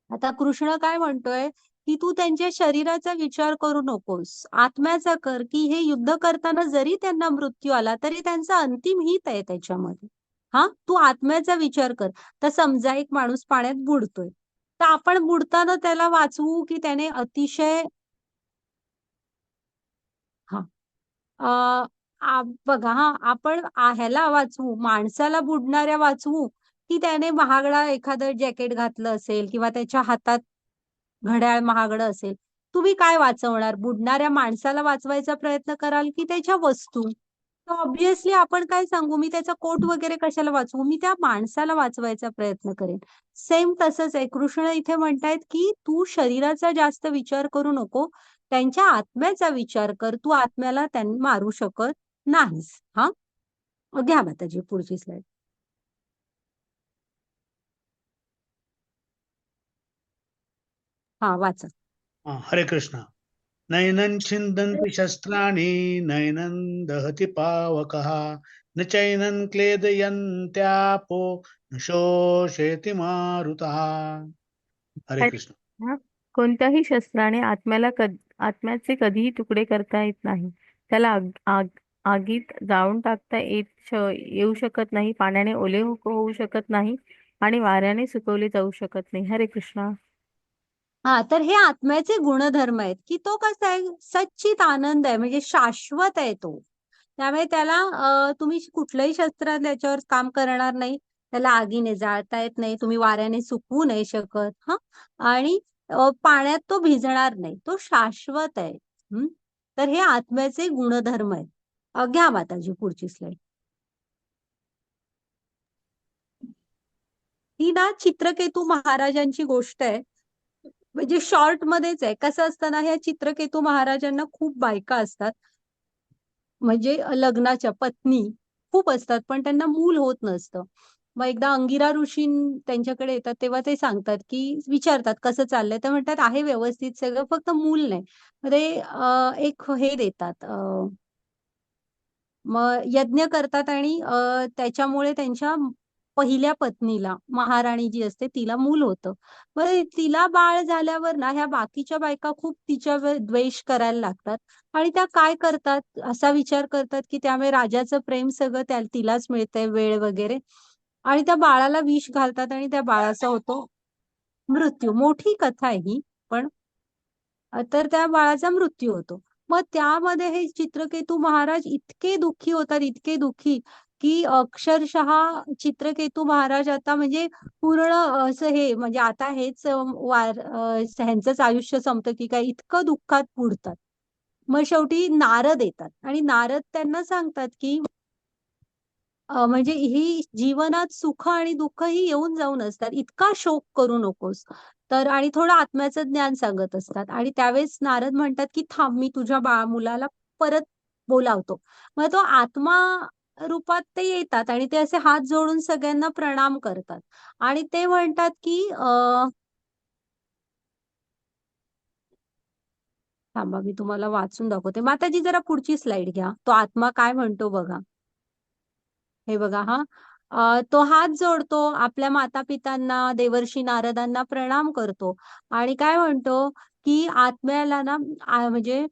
आता कृष्ण काय म्हणतोय, की तू त्यांच्या शरीराचा विचार करू नकोस, आत्म्याचा कर, की हे युद्ध करताना जरी त्यांना मृत्यू आला तरी त्यांचा अंतिम हित आहे त्याच्यामध्ये. हा, तू आत्म्याचा विचार कर. तर समजा एक माणूस पाण्यात बुडतोय, तर आपण बुडताना त्याला वाचवू, की त्याने अतिशय हा बघा, हा आपण ह्याला वाचवू, माणसाला बुडणाऱ्या वाचवू, की त्याने महागडा एखादं जॅकेट घातलं असेल किंवा त्याच्या हातात घड्याळ महागडं असेल. तुम्ही काय वाचवणार? बुडणाऱ्या माणसाला वाचवायचा प्रयत्न कराल, की त्याच्या वस्तू? तर ऑब्व्हियसली आपण काय सांगू, मी त्याचा कोट वगैरे कशाला वाचवू? मी त्या माणसाला वाचवायचा प्रयत्न करेन. सेम तसंच आहे. कृष्ण इथे म्हणतायत, की तू शरीराचा जास्त विचार करू नको. त्यांच्या आत्म्याचा विचार कर. तू आत्म्याला त्यांनी मारू शकत नाहीस. हां? घ्या माताजी पुढची स्लाईड. हा वाचा. हरे कृष्ण. नैनं छिन्दन्ति शस्त्राणि नैनं दहति पावकः न चैनं क्लेदयन्त्यापो न शोषयति मारुतः. हरे हरे कृष्ण. कृष्णा. कोणत्याही शस्त्राने आत्म्याचे कधीही तुकडे करता येत नाही. त्याला आगीत जाळून टाकता येऊ शकत नाही, पाण्याने ओले होऊ शकत नाही आणि वाऱ्याने सुकवले जाऊ शकत नाही. हरे कृष्णा. हा तर हे आत्म्याचे गुणधर्म आहेत की तो कसा आहे, सच्चित आनंद आहे, म्हणजे शाश्वत आहे तो. त्यामुळे त्याला तुम्ही कुठलंही शस्त्र त्याच्यावर काम करणार नाही. त्याला आगीने जाळता येत नाही, तुम्ही वाऱ्याने सुकवू नाही शकत. हा आणि पाण्यात तो भिजणार नाही, तो शाश्वत आहे. तर हे आत्म्याचे गुणधर्म आहेत. घ्या माताजी पुढची स्लाइड. ही ना चित्रकेतू महाराजांची गोष्ट आहे. म्हणजे शॉर्ट मध्येच आहे. कसं असतं ना, ह्या चित्रकेतू महाराजांना खूप बायका असतात, म्हणजे लग्नाच्या पत्नी खूप असतात, पण त्यांना मूल होत नसतं. मग एकदा अंगिरा ऋषी त्यांच्याकडे येतात, तेव्हा ते सांगतात की, विचारतात कसं चाललंय, तर म्हणतात आहे व्यवस्थित सगळं, फक्त मूल नाही. मग ते एक हे देतात, मग यज्ञ करतात आणि त्याच्यामुळे त्यांच्या पहिल्या पत्नीला, महाराणी जी असते, तिला मूल होतं. मग तिला बाळ झाल्यावर ना, ह्या बाकीच्या बायका खूप तिच्यावर द्वेष करायला लागतात आणि त्या काय करतात, असा विचार करतात की त्यामुळे राजाचं प्रेम सगळं तिलाच मिळतंय, वेळ वगैरे, आणि त्या बाळाला विष घालतात आणि त्या बाळाचा होतो मृत्यू. मोठी कथा आहे ही, पण तर त्या बाळाचा मृत्यू होतो. मग त्यामध्ये हे चित्रकेतू महाराज इतके दुःखी होतात, इतके दुःखी, की अक्षरशः चित्रकेतू महाराज आता म्हणजे पूर्ण असं हे, म्हणजे आता हेच ह्यांचंच आयुष्य संपतं की काय, इतकं दुःखात बुडतात. मग शेवटी नारद येतात आणि नारद त्यांना सांगतात की म्हणजे ही जीवनात सुख आणि दुःख ही येऊन जाऊन असतात, इतका शोक करू नकोस. तर आणि थोडं आत्म्याचं ज्ञान सांगत असतात आणि त्यावेळेस नारद म्हणतात की थांब, मी तुझ्या मुलाला परत बोलावतो. मग तो आत्मा रूपात ते येतात आणि ते असे हात जोडून सगळ्यांना प्रणाम करतात आणि ते म्हणतात की थांबा, मी तुम्हाला वाचून दाखवते. माताजी जरा पुढची स्लाइड घ्या. तो आत्मा काय म्हणतो बघा. हे बघा हा, तो हात जोडतो, आपल्या माता पितांना, देवर्षी नारदांना प्रणाम करतो आणि काय म्हणतो की आत्म्याला ना म्हणजे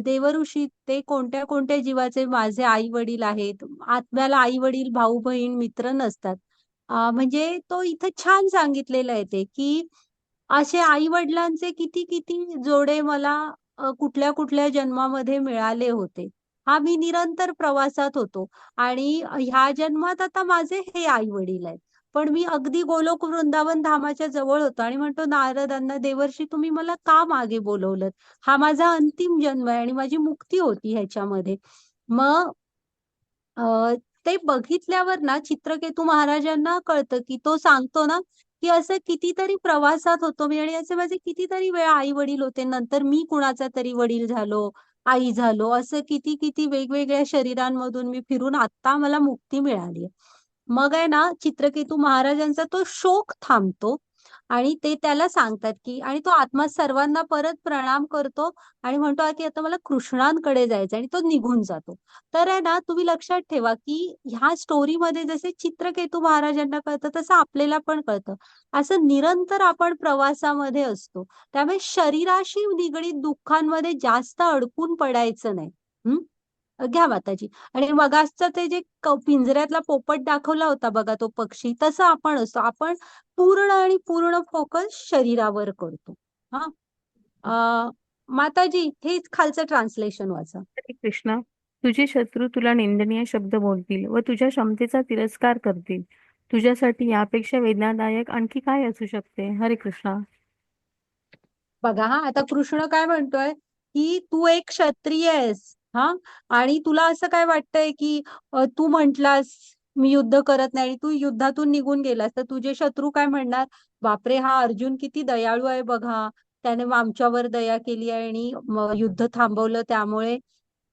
देवऋषी ते कोणत्या कोणत्या जीवाचे माझे आई वडील आहेत. आत्म्याला आई वडील, भाऊ बहीण, मित्र नसतात. म्हणजे तो इथं छान सांगितलेलं आहे ते की असे आई वडिलांचे किती किती जोडे मला कुठल्या कुठल्या जन्मामध्ये मिळाले होते. हा मी निरंतर प्रवासात होतो आणि ह्या जन्मात आता माझे हे आई वडील आहेत. पण मी अगदी गोलोक वृंदावन धामाच्या जवळ होतो आणि म्हणतो नारदांना, देवर्षी तुम्ही मला का मागे बोलवलं? हा माझा अंतिम जन्म आहे आणि माझी मुक्ती होती ह्याच्यामध्ये. मग ते बघितल्यावर ना चित्रकेतू महाराजांना कळतं की तो सांगतो ना की असं कितीतरी प्रवासात होतो मी आणि असे माझे कितीतरी वेळा आई वडील होते, नंतर मी कुणाचा तरी वडील झालो, आई झालो, असं किती किती वेगवेगळ्या शरीरांमधून मी फिरून आता मला मुक्ती मिळाली. मग आहे ना चित्रकेतू महाराजांचा तो शोक थांबतो आणि ते त्याला सांगतात की, आणि तो आत्मा सर्वांना परत प्रणाम करतो आणि म्हणतो की आता मला कृष्णांकडे जायचं आणि तो निघून जातो. तर आहे ना, तुम्ही लक्षात ठेवा की ह्या स्टोरीमध्ये जसे चित्रकेतू महाराजांना कळतं तसं आपल्याला पण कळतं. असं निरंतर आपण प्रवासामध्ये असतो, त्यामुळे शरीराशी निगडीत दुःखांमध्ये जास्त अडकून पडायचं नाही. घ्या माताजी. आणि मगासचं ते जे पिंजऱ्यातला पोपट दाखवला होता बघा, तो पक्षी, तसं आपण असतो. आपण पूर्ण आणि पूर्ण फोकस शरीरावर करतो. हा माताजी, हेच खालचं ट्रान्सलेशन वाचा. हरे कृष्णा. तुझे शत्रू तुला निंदनीय शब्द बोलतील व तुझ्या क्षमतेचा तिरस्कार करतील. तुझ्यासाठी यापेक्षा वेदनादायक आणखी काय असू शकते? हरे कृष्णा. बघा हा, आता कृष्ण काय म्हणतोय की तू एक क्षत्रिय आहेस, हा, आणि तुला असं काय वाटतंय की तू म्हंटलास मी युद्ध करत नाही, तू युद्धातून निघून गेलास, तर तुझे शत्रू काय म्हणणार, बापरे हा अर्जुन किती दयाळू आहे बघा, त्याने आमच्यावर दया केली आहे आणि युद्ध थांबवलं, त्यामुळे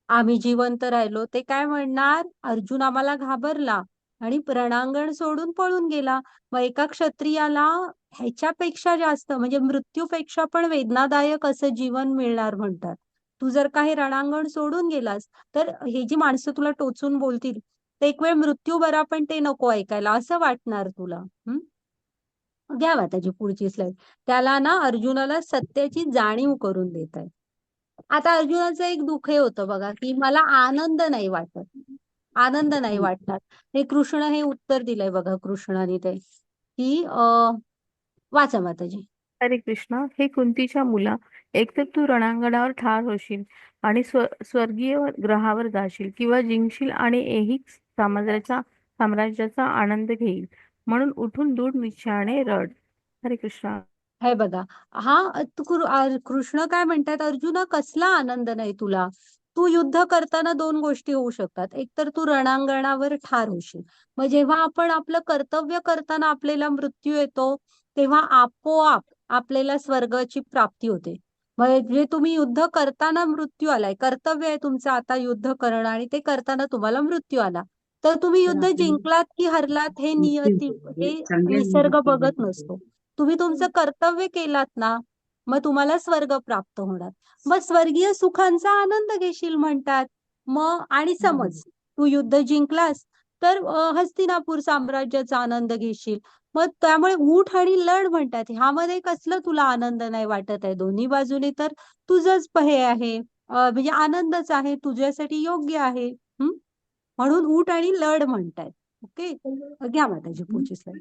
आम्ही जिवंत राहिलो. ते काय म्हणणार, अर्जुन आम्हाला घाबरला आणि रणांगण सोडून पळून गेला. मग एका क्षत्रियाला ह्याच्यापेक्षा जास्त म्हणजे मृत्यूपेक्षा पण वेदनादायक असं जीवन मिळणार म्हणतात. तू जर का हे रणांगण सोडून गेलास तर हे जी माणसं तुला टोचून बोलतील ते एक वेळ मृत्यू बरा पण ते नको ऐकायला असं वाटणार तुला. घ्यावा त्याची पुढची स्लाइड. त्याला ना अर्जुनाला सत्याची जाणीव करून देत आहे. आता अर्जुनाचं एक दुःख हे होतं बघा की मला आनंद नाही वाटत, आनंद नाही वाटणार. हे कृष्ण हे उत्तर दिलंय बघा कृष्णाने ते की वाचा माताजी. हरे कृष्णा, हे कुंतीच्या मुला, एकतर तू रणांगणावर ठार होशील आणि स्वर्गीय ग्रहावर जाशील किंवा जिंकशील आणि ऐहिक साम्राज्याचा आनंद घेईल. म्हणून उठून दृढ निश्चयाने रड. हरे कृष्णा. हे बघा, कृष्ण काय म्हणतात, अर्जुना कसला आनंद नाही तुला. तू युद्ध करताना दोन गोष्टी होऊ शकतात. एक तर तू रणांगणावर ठार होशील. मग जेव्हा आपण आपलं कर्तव्य करताना आपल्याला मृत्यू येतो तेव्हा आपोआप आपल्याला स्वर्गाची प्राप्ती होते. म्हणजे तुम्ही युद्ध करताना मृत्यू आलाय, कर्तव्य आहे तुमचं आता युद्ध करणं आणि ते करताना तुम्हाला मृत्यू आला, तर तुम्ही तर युद्ध आपण जिंकलात की हरलात हे म्हणजे हे चांगल्या निसर्ग बघत निमित्ताने नसतो. तुम्ही तुमचं कर्तव्य केलात ना मग तुम्हाला स्वर्ग प्राप्त होणार, मग स्वर्गीय सुखांचा आनंद घेशील म्हणतात. मग आणि समज तू युद्ध जिंकलास तर हस्तिनापूर साम्राज्याचा आनंद घेशील. मग त्यामुळे उठ आणि लढ म्हणतात. ह्यामध्ये कसलं तुला आनंद नाही वाटत आहे, दोन्ही बाजूने तर तुझंच हे आहे, म्हणजे आनंदच आहे, तुझ्यासाठी योग्य आहे. म्हणून उठ आणि लढ म्हणतायत. ओके, घ्या माताजी पुढची स्लाइड.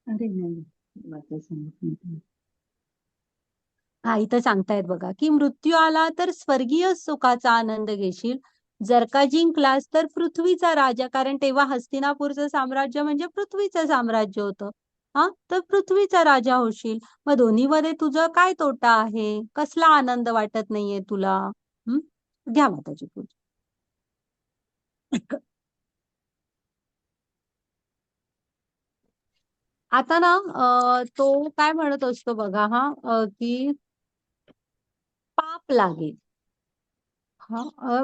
अरे नाही वाचा सांगितलं. हा इथं सांगतायत बघा की मृत्यू आला तर स्वर्गीय सुखाचा आनंद घेशील, जर का जिंकलास तर पृथ्वीचा राजा, कारण तेव्हा हस्तिनापूरचं साम्राज्य म्हणजे पृथ्वीचं साम्राज्य होतं. हा तर पृथ्वीचा राजा होशील. मग दोन्हीमध्ये तुझं काय तोटा आहे, कसला आनंद वाटत नाहीये तुला. हम्म घ्या माताजी पुढची. आता ना तो काय म्हणत असतो बघा की पाप लागेल.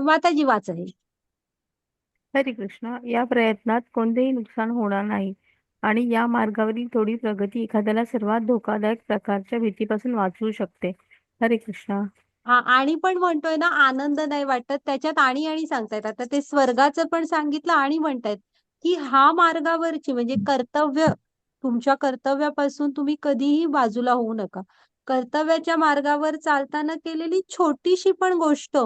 माताजी वाच आहे. हरे कृष्णा, या प्रयत्नात कोणतेही नुकसान होणार नाही आणि या मार्गावरील थोडी प्रगती एखाद्याला सर्वात धोकादायक प्रकारच्या भीतीपासून वाचवू शकते. हरे कृष्णा. हा आणि पण म्हणतोय ना आनंद नाही वाटत, त्याच्यात आणि सांगतायत. आता ते स्वर्गाचं पण सांगितलं आणि म्हणतायत की हा मार्गावरची म्हणजे कर्तव्य, तुमच्या कर्तव्यापासून तुम्ही कधीही बाजूला होऊ नका. कर्तव्याच्या मार्गावर चालताना केलेली छोटीशी पण गोष्ट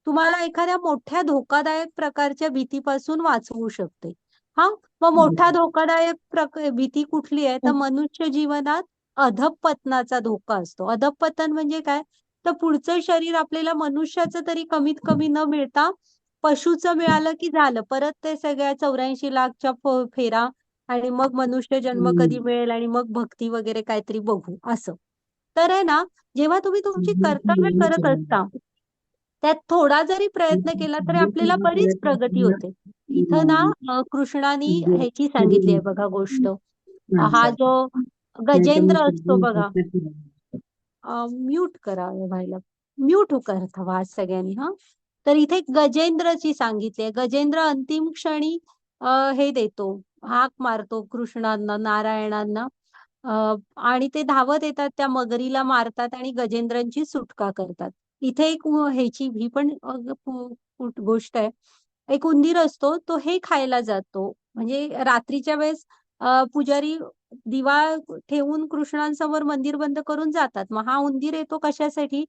तुम्हाला एखाद्या मोठ्या धोकादायक प्रकारच्या भीतीपासून वाचवू शकते. हा मग मोठा धोकादायक भीती कुठली आहे, तर मनुष्य जीवनात अधःपतनाचा धोका असतो. अधःपतन म्हणजे काय, तर पुढचं शरीर आपल्याला मनुष्याचं तरी कमीत कमी न मिळता पशुचं मिळालं की झालं, परत ते सगळ्या 84 लाखच्या फेरा आणि मग मनुष्य जन्म कधी मिळेल आणि मग भक्ती वगैरे काहीतरी बघू असं. तर आहे ना, जेव्हा तुम्ही तुमची कर्तव्य करत असता त्यात थोडा जरी प्रयत्न केला तरी आपल्याला बरीच प्रगती होते. इथं ना कृष्णानी ह्याची सांगितली आहे बघा गोष्ट. हा जो गजेंद्र असतो बघा, म्यूट करा व्हायला, म्यूट करा आज सगळ्यांनी. तर इथे गजेंद्रची सांगितली आहे. गजेंद्र अंतिम क्षणी हे देतो, हाक मारतो कृष्णांना, नारायणांना, आणि ते धावत येतात, त्या मगरीला मारतात आणि गजेंद्रांची सुटका करतात. इथे एक ह्याची ही पण गोष्ट आहे. एक उंदीर असतो, तो हे खायला जातो, म्हणजे रात्रीच्या वेळेस पुजारी दिवा ठेवून कृष्णांसमोर मंदिर बंद करून जातात. मग हा उंदीर येतो कशासाठी,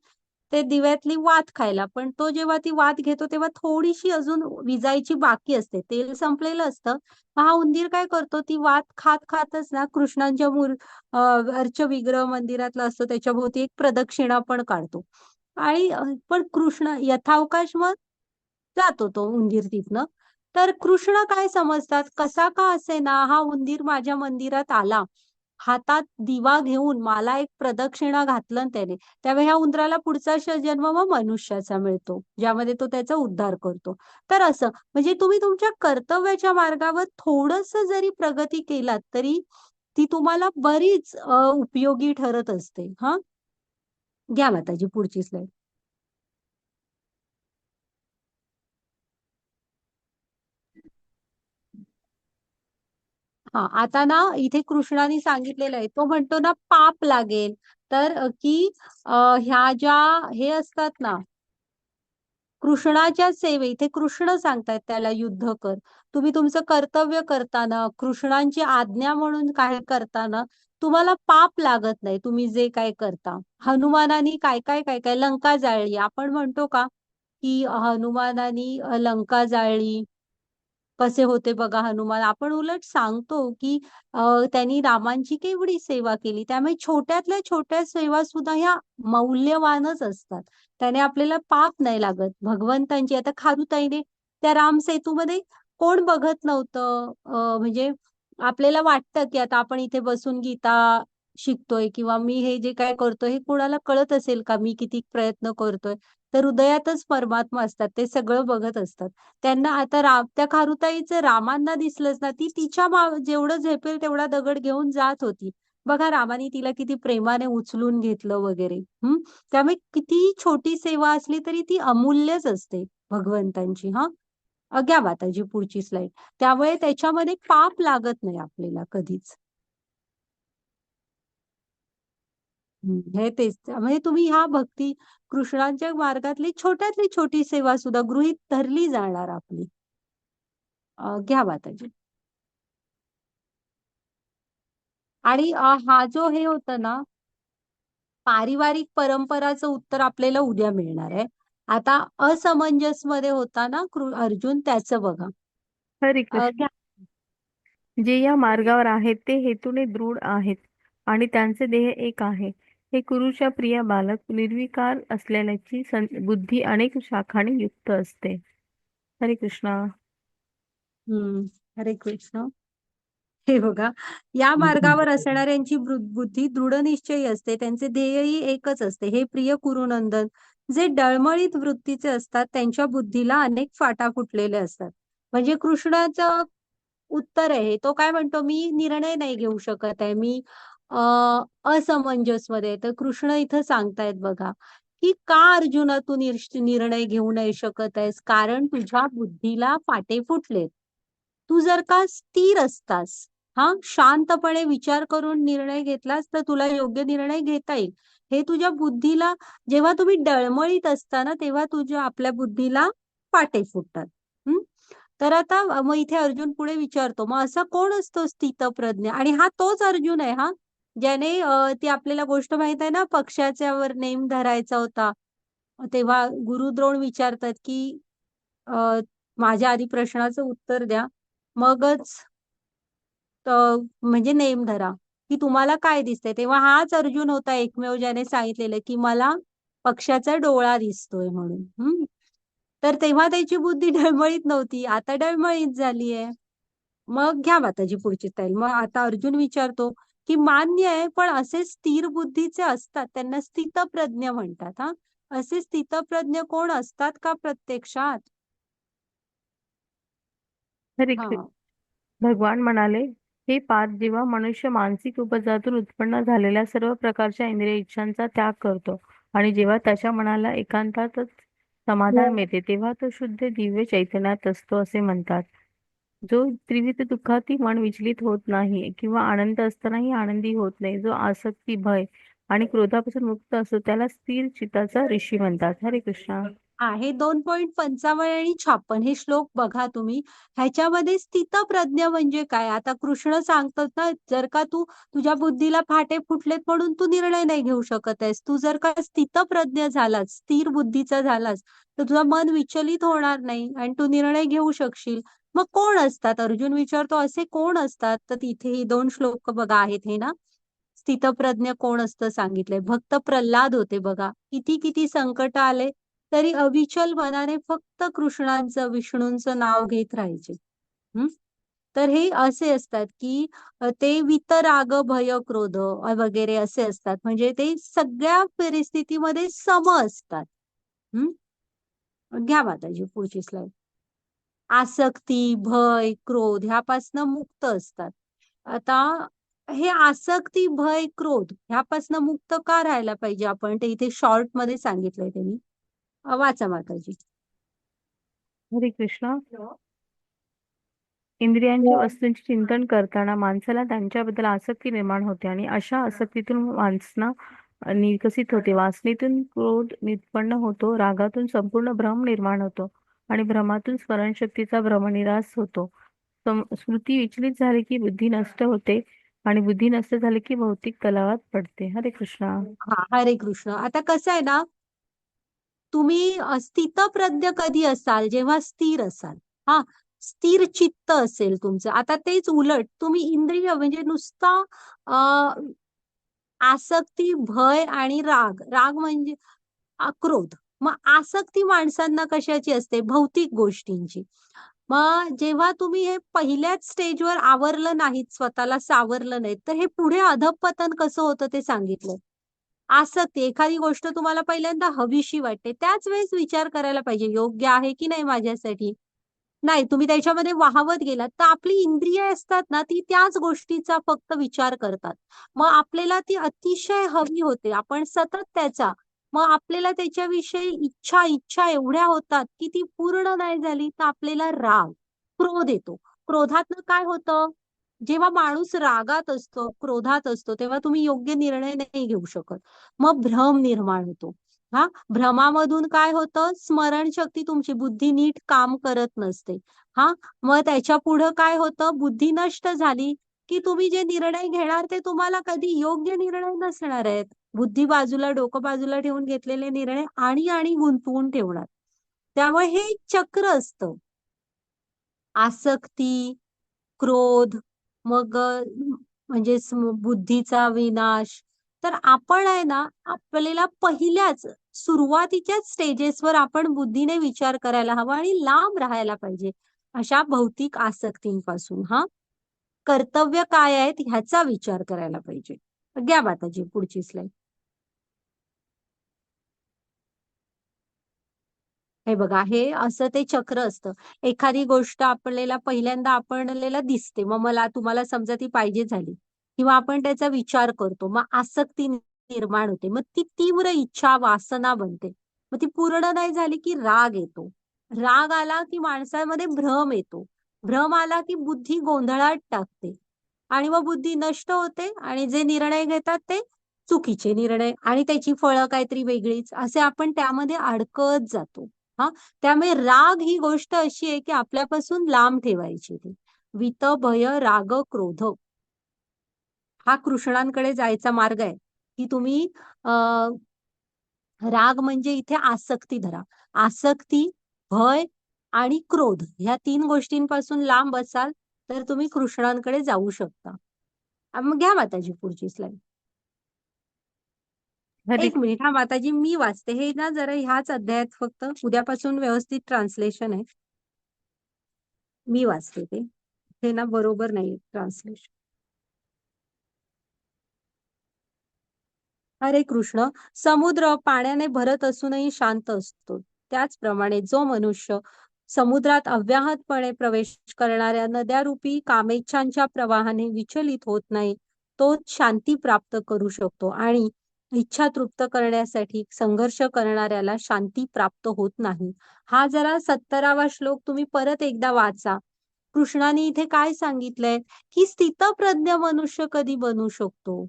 ते दिव्यातली वात खायला. पण तो जेव्हा ती वात घेतो तेव्हा थोडीशी अजून विजायची बाकी असते, तेल संपलेलं असतं. हा उंदीर काय करतो, ती वात खात खातच ना कृष्णांच्या अर्च विग्रह मंदिरातला असतो त्याच्याभोवती एक प्रदक्षिणा पण काढतो. आणि पण कृष्ण यथावकाश मग जातो तो उंदीर तिथनं. तर कृष्ण काय समजतात, कसा का असेना हा उंदीर माझ्या मंदिरात आला, हातात दिवा घेऊन मला एक प्रदक्षिणा घातलं त्याने, त्यामुळे ह्या उंदराला पुढचा जन्म मग मनुष्याचा मिळतो, ज्यामध्ये तो त्याचा उद्धार करतो. तर असं म्हणजे तुम्ही तुमच्या कर्तव्याच्या मार्गावर थोडस जरी प्रगती केलात तरी ती तुम्हाला बरीच उपयोगी ठरत असते. घ्या माताजी पुढची स्लाइड. हा आता ना इथे कृष्णाने सांगितलेलं आहे, तो म्हणतो ना पाप लागेल. तर ह्या ज्या हे असतात ना कृष्णाच्या सेवे, इथे कृष्ण सांगतायत त्याला युद्ध कर. तुम्ही तुमचं कर्तव्य करताना, कृष्णांची आज्ञा म्हणून काय करताना तुम्हाला पाप लागत नाही, तुम्ही जे काय करता. हनुमानाने काय लंका जाळली. आपण म्हणतो का की हनुमानाने लंका जाळली, कसे होते बघा हनुमान. आपण उलट सांगतो की त्यांनी रामांची केवढी सेवा केली. त्यामुळे छोट्यातल्या छोट्या सेवा सुद्धा ह्या मौल्यवानच असतात. त्याने आपल्याला पाप नाही लागत. भगवंतांची आता खारुताईने त्या राम सेतूमध्ये कोण बघत नव्हतं. म्हणजे आपल्याला वाटतं की आता आपण इथे बसून गीता शिकतोय किंवा मी हे जे काय करतोय हे कोणाला कळत असेल का, मी किती प्रयत्न करतोय. तर हृदयातच परमात्मा असतात, ते सगळं बघत असतात. त्यांना आता त्या खारुताईचं रामांना दिसलंच ना, ती तिच्या जेवढं झेपेल तेवढा दगड घेऊन जात होती. बघा रामाने तिला किती प्रेमाने उचलून घेतलं वगैरे. त्यामुळे किती छोटी सेवा असली तरी ती अमूल्यच असते भगवंतांची. हा घ्या माताजी पुढची स्लाइड. त्यामुळे त्याच्यामध्ये पाप लागत नाही आपल्याला कधीच. हे तेच. त्यामुळे तुम्ही ह्या भक्ती कृष्णाच्या मार्गातली छोट्यातली छोटी सेवा सुद्धा गृहीत धरली जाणार आपली. घ्या माताजी. आणि हा जो हे होतं ना पारिवारिक परंपराचं उत्तर आपल्याला उद्या मिळणार आहे. आता असमंजस मध्ये होता ना अर्जुन, त्याचं बघा. हरे कृष्ण. घ्या. जे या मार्गावर आहेत ते हेतूने दृढ आहेत आणि त्यांचे देह एक आहे. हे कुरुच्या प्रिय बालक निर्विकार असलेल्याची बुद्धी अनेक शाखांनी युक्त असते. हरे कृष्णा. हरे कृष्ण. हे बघा, या मार्गावर असणाऱ्यांची बुद्धी दृढनिश्चयी असते, त्यांचे ध्येयही एकच असते. हे प्रिय कुरुनंदन, जे डळमळीत वृत्तीचे असतात त्यांच्या बुद्धीला अनेक फाटा फुटलेले असतात. म्हणजे कृष्णाचं उत्तर आहे. तो काय म्हणतो, मी निर्णय नाही घेऊ शकत आहे, मी असमंजस मध्ये. तर कृष्ण इथं सांगतायत बघा की का अर्जुना तू निर्णय घेऊ नाही शकत आहेस, कारण तुझ्या बुद्धीला फाटे फुटलेत. तू जर का स्थिर असतास, शांतपणे विचार करून निर्णय घेतलास तर तुला योग्य निर्णय घेता येईल. हे तुझ्या बुद्धीला, जेव्हा तुम्ही डळमळीत असता ना तेव्हा तुझ्या आपल्या बुद्धीला फाटे फुटतात. तर आता मग इथे अर्जुन पुढे विचारतो, मग असा कोण असतो स्थितप्रज्ञ? आणि हा तोच अर्जुन आहे ज्याने ती आपल्याला गोष्ट माहित आहे ना, पक्षाच्यावर नेम धरायचा होता. तेव्हा गुरुद्रोण विचारतात की माझ्या आधी प्रश्नाचं उत्तर द्या, मगच म्हणजे नेम धरा की तुम्हाला काय दिसतंय. तेव्हा हाच अर्जुन होता एकमेव ज्याने सांगितलेलं की मला पक्षाचा डोळा दिसतोय म्हणून. तर तेव्हा त्याची बुद्धी डळमळीत नव्हती, आता डळमळीत झालीये. मग घ्या माताजी पुढची स्टाईल. मग आता अर्जुन विचारतो की मान्य आहे, पण असे स्थिर बुद्धीचे असतात त्यांना स्थितप्रज्ञ म्हणतात. असे स्थितप्रज्ञ कोण असतात का प्रत्यक्षात? हरे हा कृष्ण. भगवान म्हणाले, हे पार्थ, जेव्हा मनुष्य मानसिक उपजातून उत्पन्न झालेल्या सर्व प्रकारच्या इंद्रिय इच्छांचा त्याग करतो आणि जेव्हा त्याच्या मनाला एकांतातच समाधान मिळते तेव्हा तो शुद्ध दिव्य चैतन्यात असतो असे म्हणतात. जो त्रिविध दुःखाती मन विचलित होत नाही किंवा आनंद असतानाही आनंदी होत नाही, जो आसक्ती, भय आणि क्रोधापासून मुक्त असतो त्याला स्थिर चित्ताचा ऋषी म्हणतात. हरे कृष्णा. हे 2.55 आणि 56 हे श्लोक बघा तुम्ही. ह्याच्यामध्ये स्थितप्रज्ञ म्हणजे काय? आता कृष्ण सांगतात ना, जर का तू तुझ्या बुद्धीला फाटे फुटलेत म्हणून तू निर्णय नाही घेऊ शकत आहेस. तू जर का स्थितप्रज्ञ झालास, स्थिर बुद्धीचा झालास, तर तुझं मन विचलित होणार नाही आणि तू निर्णय घेऊ शकशील. मग कोण असतात? अर्जुन विचारतो, असे कोण असतात? तर तिथे हे 2 श्लोक बघा आहेत हे ना. स्थितप्रज्ञ कोण असतं सांगितलंय. भक्त प्रल्हाद होते बघा. किती किती संकट आले तरी अविचल मनाने फक्त कृष्णांचं, विष्णूंचं नाव घेत राहायचे. तर हे असे असतात की ते वितराग, भय, क्रोध वगैरे असे असतात. म्हणजे ते सगळ्या परिस्थितीमध्ये सम असतात. घ्या माताजी पुढची स्लाइड. आसक्ती, भय, क्रोध ह्यापासनं मुक्त असतात. आता हे आसक्ती, भय, क्रोध ह्यापासनं मुक्त का राहायला पाहिजे आपण, ते इथे शॉर्ट मध्ये सांगितलंय त्यांनी. वाचा माताजी. हरे कृष्णा. इंद्रियांच्या वस्तूंचे चिंतन करताना माणसाला त्यांच्याबद्दल आसक्ती निर्माण होते आणि अशा आसक्तीतून वासना विकसित होते. वासनेतून क्रोध उत्पन्न होतो. रागातून संपूर्ण भ्रम निर्माण होतो आणि भ्रमातून स्मरणशक्तीचा भ्रमनिरास होतो. स्मृती विचलित झाली की बुद्धी नष्ट होते आणि बुद्धी नष्ट झाली की भौतिक तलावात पडते. हरे कृष्णा. हा, हरे कृष्ण. आता कसं आहे ना, तुम्ही स्थितप्रज्ञ कधी असाल, जेव्हा स्थिर असाल. हा, स्थिर चित्त असेल तुमचं. आता तेच उलट तुम्ही इंद्रिय म्हणजे नुसता आसक्ती, भय आणि राग. राग म्हणजे क्रोध. मग आसक्ती माणसांना कशाची असते? भौतिक गोष्टींची. मग जेव्हा तुम्ही हे पहिल्याच स्टेजवर आवरलं नाहीत, स्वतःला सावरलं नाहीत, तर हे पुढे अधःपतन कसं होतं ते सांगितलं. आसक्ती, एखादी गोष्ट तुम्हाला पहिल्यांदा हवीशी वाटते, त्याच वेळेस विचार करायला पाहिजे, योग्य आहे की नाही माझ्यासाठी. नाही, तुम्ही त्याच्यामध्ये वाहवत गेलात तर आपली इंद्रिय असतात ना, ती त्याच गोष्टीचा फक्त विचार करतात. मग आपल्याला ती अतिशय हवी होते, आपण सतत त्याचा, मग आपल्याला त्याच्याविषयी इच्छा एवढ्या होतात की ती पूर्ण नाही झाली तर आपल्याला राग, क्रोध येतो. क्रोधातनं काय होतं? जेव्हा माणूस रागात असतो, क्रोधात असतो, तेव्हा तुम्ही योग्य निर्णय नाही घेऊ शकत. मग भ्रम निर्माण होतो. हा, भ्रमामधून काय होतं? स्मरणशक्ती, तुमची बुद्धी नीट काम करत नसते. हा, मग त्याच्या पुढं काय होतं? बुद्धी नष्ट झाली की तुम्ही जे निर्णय घेणार ते तुम्हाला कधी योग्य निर्णय नसणार आहेत. बुद्धी बाजूला, डोकं बाजूला ठेवून घेतलेले निर्णय आणि गुंतवून ठेवणार. त्यामुळे हे एक चक्र असतं. आसक्ती, क्रोध, मग म्हणजे बुद्धीचा विनाश. तर आपण आहे ना, आपल्याला पहिल्याच सुरुवातीच्याच स्टेजेसवर आपण बुद्धीने विचार करायला हवा आणि लांब राहायला पाहिजे अशा भौतिक आसक्तींपासून. हा, कर्तव्य काय आहेत ह्याचा विचार करायला पाहिजे. घ्या माताजी पुढची स्लाइड. हे बघा, हे असं ते चक्र असतं. एखादी गोष्ट आपल्याला पहिल्यांदा आपल्याला दिसते, मग मला तुम्हाला समजा ती पाहिजे झाली किंवा आपण त्याचा विचार करतो, मग आसक्ती निर्माण होते, मग ती तीव्र इच्छा, वासना बनते. मग ती पूर्ण नाही झाली की राग येतो. राग आला की माणसामध्ये भ्रम येतो. भ्रम आला की बुद्धी गोंधळात टाकते आणि मग बुद्धी नष्ट होते आणि जे निर्णय घेतात ते चुकीचे निर्णय आणि त्याची फळं काहीतरी वेगळीच, असे आपण त्यामध्ये अडकत जातो. हा, त्यामुळे राग ही गोष्ट अशी आहे की आपल्यापासून लांब ठेवायची ती. वित, भय, राग, क्रोध हा कृष्णांकडे जायचा मार्ग आहे की तुम्ही राग म्हणजे इथे आसक्ती धरा. आसक्ती, भय आणि क्रोध ह्या 3 गोष्टींपासून लांब असाल तर तुम्ही कृष्णांकडे जाऊ शकता. मग घ्या माताजी पुढची स्लाइड. हरे एक मिनिट, हा माताजी मी वाचते. हे ना जरा ह्याच अध्यायात फक्त उद्यापासून व्यवस्थित ट्रान्सलेशन आहे. मी वाचते ते. हे ना बरोबर नाही ट्रान्सलेशन. हरे कृष्ण. समुद्र पाण्याने भरत असूनही शांत असतो, त्याचप्रमाणे जो मनुष्य समुद्रात अव्याहतपणे प्रवेश करणाऱ्या नद्यारूपी कामेच्छांच्या प्रवाहाने विचलित होत नाही, तोच शांती प्राप्त करू शकतो. आणि इच्छा तृप्त करण्यासाठी संघर्ष करणाऱ्याला शांती प्राप्त होत नाही. हा जरा 17वा श्लोक तुम्ही परत एकदा वाचा. कृष्णाने इथे काय सांगितलंय की स्थितप्रज्ञ मनुष्य कधी बनू शकतो.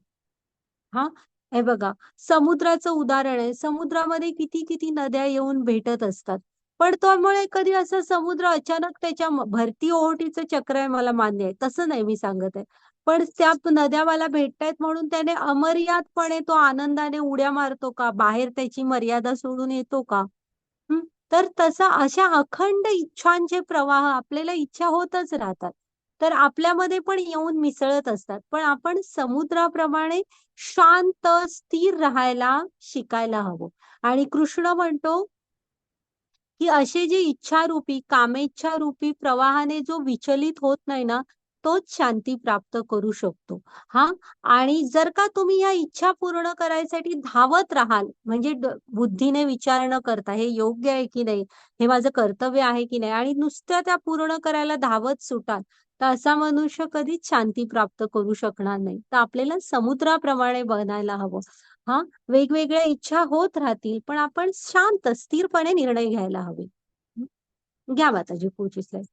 हा, हे बघा, समुद्राचं उदाहरण आहे. समुद्रामध्ये किती किती नद्या येऊन भेटत असतात, पण त्यामुळे कधी असं समुद्र अचानक त्याच्या भरती ओहोटीचं चक्र आहे, मला मान्य आहे, तसं नाही मी सांगत आहे. पण त्या नद्या मला भेटतायत म्हणून त्याने अमर्यादपणे तो आनंदाने उड्या मारतो का? बाहेर त्याची मर्यादा सोडून येतो का? तर तसा अशा अखंड इच्छांचे प्रवाह, आपल्याला इच्छा होतच राहतात, तर आपल्यामध्ये पण येऊन मिसळत असतात. पण आपण समुद्राप्रमाणे शांत, स्थिर राहायला शिकायला हवं. आणि कृष्ण म्हणतो की असे जे इच्छारूपी, कामेच्छारूपी प्रवाहाने जो विचलित होत नाही ना, तोच शांती प्राप्त करू शकतो. हा, आणि जर का तुम्ही या इच्छा पूर्ण करायसाठी धावत राहाल, म्हणजे बुद्धीने विचार न करता हे योग्य आहे की नाही, हे माझं कर्तव्य आहे की नाही, आणि नुसत्या त्या पूर्ण करायला धावत सुटाल, तर असा मनुष्य कधीच शांती प्राप्त करू शकणार नाही. तर आपल्याला समुद्राप्रमाणे बनायला हवं. हा, वेगवेगळ्या इच्छा होत राहतील, पण आपण शांत, स्थिरपणे निर्णय घ्यायला हवे. घ्या माताजी पुढची स्लाइड.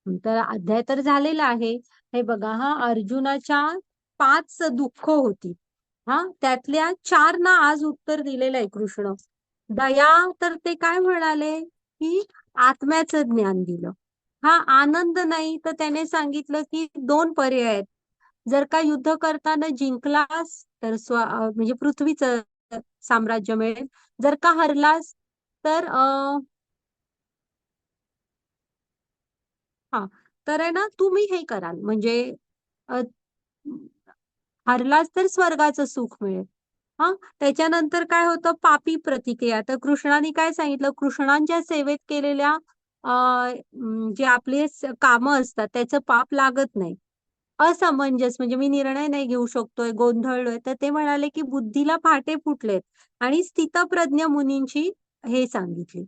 तर अध्याय तर झालेला आहे. हे बघा हा, अर्जुनाच्या 5 दुःख होती. हा, त्यातल्या 4 ना आज उत्तर दिलेलं आहे कृष्ण. दया, तर ते काय म्हणाले की आत्म्याचं ज्ञान दिलं. हा, आनंद नाही, तर त्याने सांगितलं की 2 पर्याय आहेत. जर का युद्ध करताना जिंकलास तर म्हणजे पृथ्वीचं साम्राज्य मिळेल. जर का हरलास तर हा, तर आहे ना, तुम्ही हे कराल म्हणजे अ, हरलास तर स्वर्गाचं सुख मिळेल. हा, त्याच्यानंतर काय होतं, पापी प्रतिक्रिया. तर कृष्णाने काय सांगितलं, कृष्णांच्या सेवेत केलेल्या जे आपले कामं असतात त्याचं पाप लागत नाही. असमंजस म्हणजे मी निर्णय नाही घेऊ शकतोय, गोंधळलोय, तर ते म्हणाले की बुद्धीला फाटे फुटलेत. आणि स्थितप्रज्ञ मुनींची हे सांगितली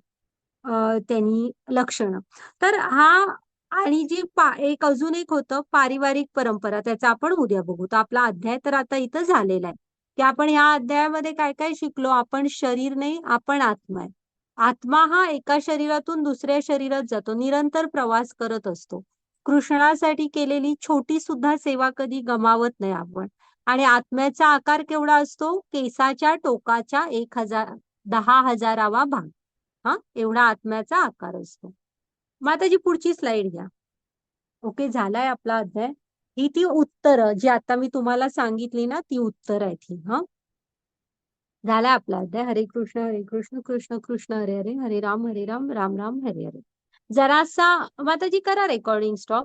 त्यांनी लक्षणं. तर हा, आणि जी एक अजून एक होतं पारिवारिक परंपरा, त्याचा आपण उद्या बघू. तर आपला अध्याय तर आता इथं झालेला आहे, की आपण या अध्यायामध्ये काय काय शिकलो. आपण शरीर नाही, आपण आत्मा आहे. आत्मा हा एका शरीरातून दुसऱ्या शरीरात जातो, निरंतर प्रवास करत असतो. कृष्णासाठी केलेली छोटी सुद्धा सेवा कधी गमावत नाही आपण. आणि आत्म्याचा आकार केवढा असतो, केसाच्या टोकाच्या 10,000वा भाग. हा, एवढा आत्म्याचा आकार असतो. मग आता जी पुढची स्लाइड घ्या. ओके, झालाय आपला अध्याय. ही ती उत्तरं जी आता मी तुम्हाला सांगितली ना, ती उत्तर आहेत ही. हा, झालाय आपला अध्याय. हरे कृष्ण कृष्ण कृष्ण हरे हरे, हरे राम राम राम हरे हरे. जरासा, माताजी करा रेकॉर्डिंग स्टॉप.